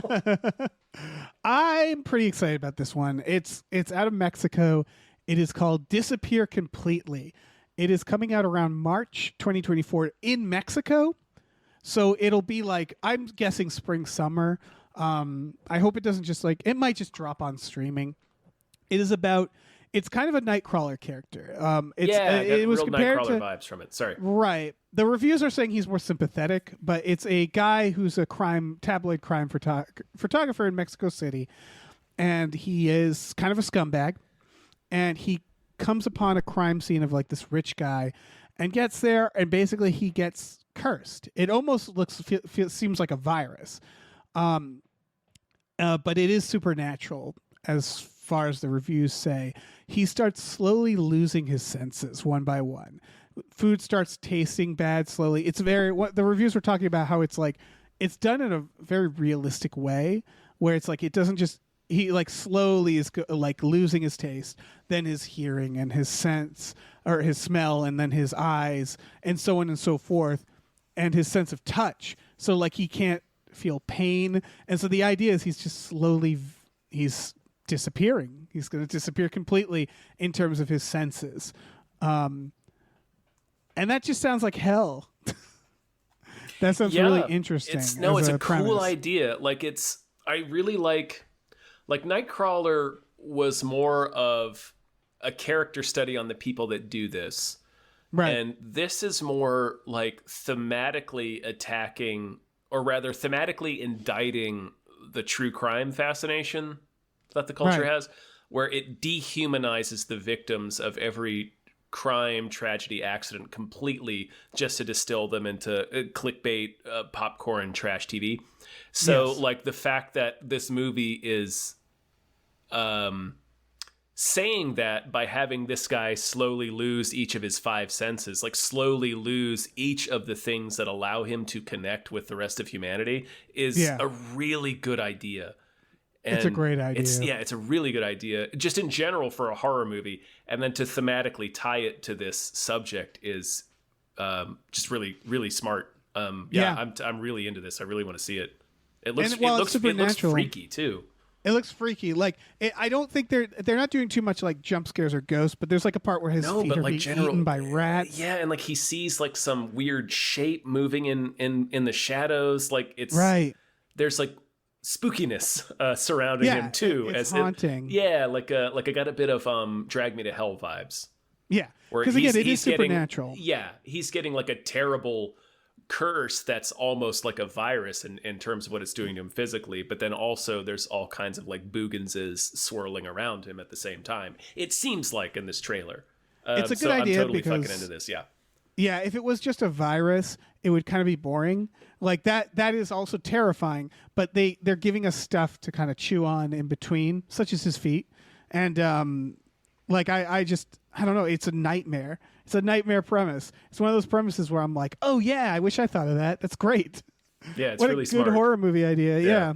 I'm pretty excited about this one. It's out of Mexico. It is called Disappear Completely. It is coming out around March 2024 in Mexico. So it'll be like, I'm guessing spring, summer. I hope it doesn't just it might just drop on streaming. It's kind of a Nightcrawler character. It was real compared Nightcrawler vibes from it. Sorry. Right. The reviews are saying he's more sympathetic, but it's a guy who's a tabloid crime photographer in Mexico City, and he is kind of a scumbag, and he comes upon a crime scene of like this rich guy, and gets there, and basically he gets cursed. It almost seems like a virus, but it is supernatural as far as the reviews say. He starts slowly losing his senses one by one. Food starts tasting bad slowly. It's the reviews were talking about how it's like, it's done in a very realistic way where it's like, it doesn't just, he like slowly is like losing his taste, then his hearing and his sense or his smell, and then his eyes and so on and so forth, and his sense of touch. So like he can't feel pain. And so the idea is he's just slowly, he's disappearing. He's going to disappear completely in terms of his senses. And that just sounds like hell. That sounds really interesting. It's a cool idea. Like I really like Nightcrawler was more of a character study on the people that do this. Right. And this is more like thematically attacking, or rather thematically indicting the true crime fascination that the culture has, where it dehumanizes the victims of every crime, tragedy, accident completely just to distill them into clickbait, popcorn, trash TV. So like the fact that this movie is saying that by having this guy slowly lose each of his 5 senses, like slowly lose each of the things that allow him to connect with the rest of humanity, is a really good idea. And it's a great idea. It's a really good idea, just in general for a horror movie. And then to thematically tie it to this subject is just really, really smart. I'm really into this. I really want to see it. It looks freaky too. It looks freaky. Like I don't think they're not doing too much like jump scares or ghosts, but there's like a part where his feet are being eaten by rats. Yeah, and like he sees like some weird shape moving in the shadows. Like it's there's like spookiness surrounding him too. It's haunting. Like I got a bit of Drag Me to Hell vibes. Yeah, because again, it is supernatural. He's getting like a terrible curse that's almost like a virus in terms of what it's doing to him physically, but then also there's all kinds of like booganses swirling around him at the same time. It seems like in this trailer. It's a good idea. I'm totally because fucking into this. Yeah, if it was just a virus, it would kind of be boring. Like that is also terrifying, but they're giving us stuff to kind of chew on in between, such as his feet. And like I don't know, it's a nightmare. It's a nightmare premise. It's one of those premises where I'm like, oh yeah, I wish I thought of that. That's great. Yeah, it's what really a good smart horror movie idea. Yeah.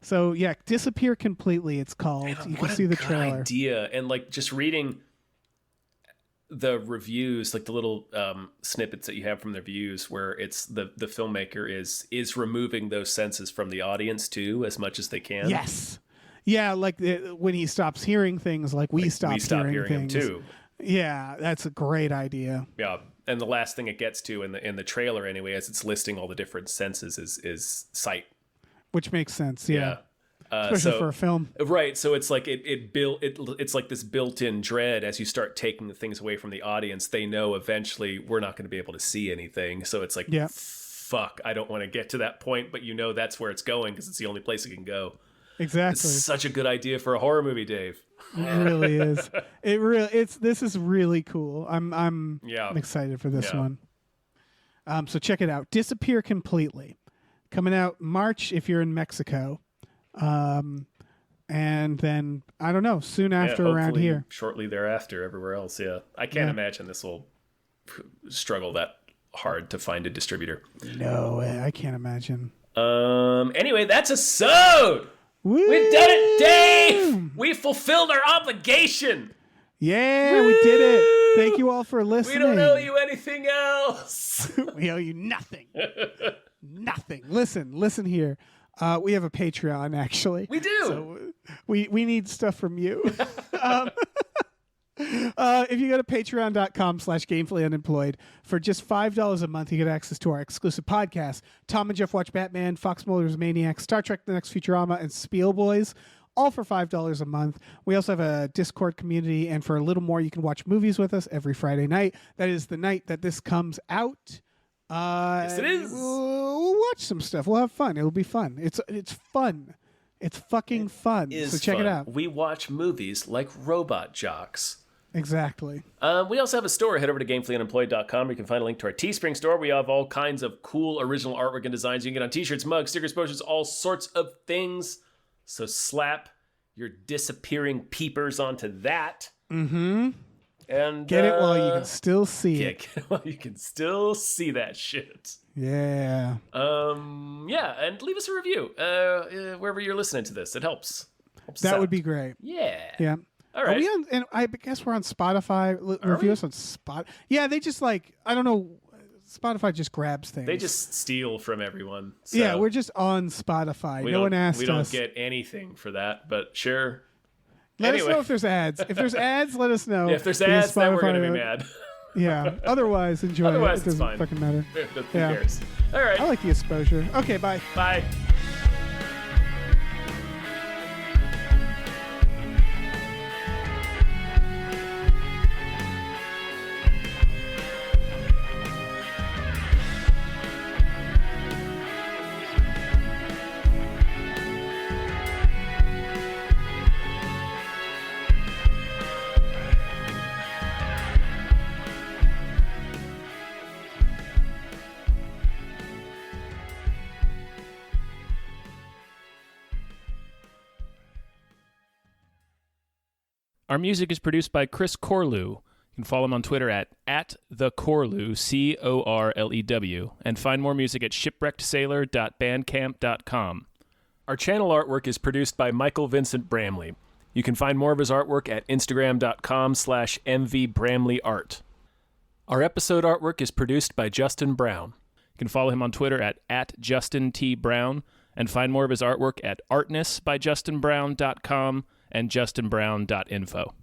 So yeah, Disappear Completely. It's called. You can see the trailer. Idea, and like just reading the reviews, like the little snippets that you have from the reviews, where it's the filmmaker is removing those senses from the audience too, as much as they can. Yes. Yeah, like when he stops hearing things, like we stop hearing things him too. Yeah, that's a great idea. Yeah, and the last thing it gets to in the trailer anyway, as it's listing all the different senses, is sight, which makes sense. Yeah, especially for a film, right? So it's like it's like this built-in dread as you start taking the things away from the audience. They know eventually we're not going to be able to see anything, so it's like, fuck, I don't want to get to that point, but that's where it's going because it's the only place it can go. Exactly. It's such a good idea for a horror movie, Dave. It really is. This is really cool. I'm excited for this one. So check it out. Disappear Completely. Coming out March if you're in Mexico. And then I don't know, soon after around here. Shortly thereafter everywhere else, I can't imagine this will struggle that hard to find a distributor. No way, I can't imagine. Anyway, that's a sode. Woo! We've done it, Dave! We fulfilled our obligation! Yeah, we did it. Thank you all for listening. We don't owe you anything else. We owe you nothing. Nothing. Listen here. We have a Patreon, actually. We do. So we need stuff from you. If you go to patreon.com/gamefullyunemployed, for just $5 a month, you get access to our exclusive podcasts, Tom and Jeff Watch Batman, Fox Mulder's Maniac, Star Trek The Next Futurama, and Spiel Boys, all for $5 a month. We also have a Discord community, and for a little more, you can watch movies with us every Friday night. That is the night that this comes out. Yes, it is. We'll watch some stuff. We'll have fun. It'll be fun. It's fun. It's fucking fun. So check it out. We watch movies like Robot Jocks. Exactly. We also have a store. Head over to gamefullyunemployed.com where you can find a link to our Teespring store. We have all kinds of cool original artwork and designs you can get on t-shirts, mugs, stickers, posters, all sorts of things. So slap your disappearing peepers onto that. Mm-hmm. And get it while you can still see it. Get it while you can still see that shit. Yeah. And leave us a review wherever you're listening to this. It helps. That would be great. Yeah. Yeah. All right. Are we on, and I guess we're on Spotify. Review us on Spot. Yeah, they just I don't know. Spotify just grabs things. They just steal from everyone. So yeah, we're just on Spotify. No one asked us. We don't get anything for that, but sure. Let us know if there's ads. If there's ads, let us know. If there's ads, then we're going to be mad. Yeah. Otherwise, enjoy Otherwise, it. It it's doesn't fine. fucking matter. Who Yeah. cares? All right. I like the exposure. Okay, bye. Bye. Our music is produced by Chris Corlew. You can follow him on Twitter at @thecorlew, Corlew, and find more music at shipwreckedsailor.bandcamp.com. Our channel artwork is produced by Michael Vincent Bramley. You can find more of his artwork at instagram.com/mvbramleyart. Our episode artwork is produced by Justin Brown. You can follow him on Twitter at @JustinTBrown and find more of his artwork at artnessbyjustinbrown.com and justinbrown.info.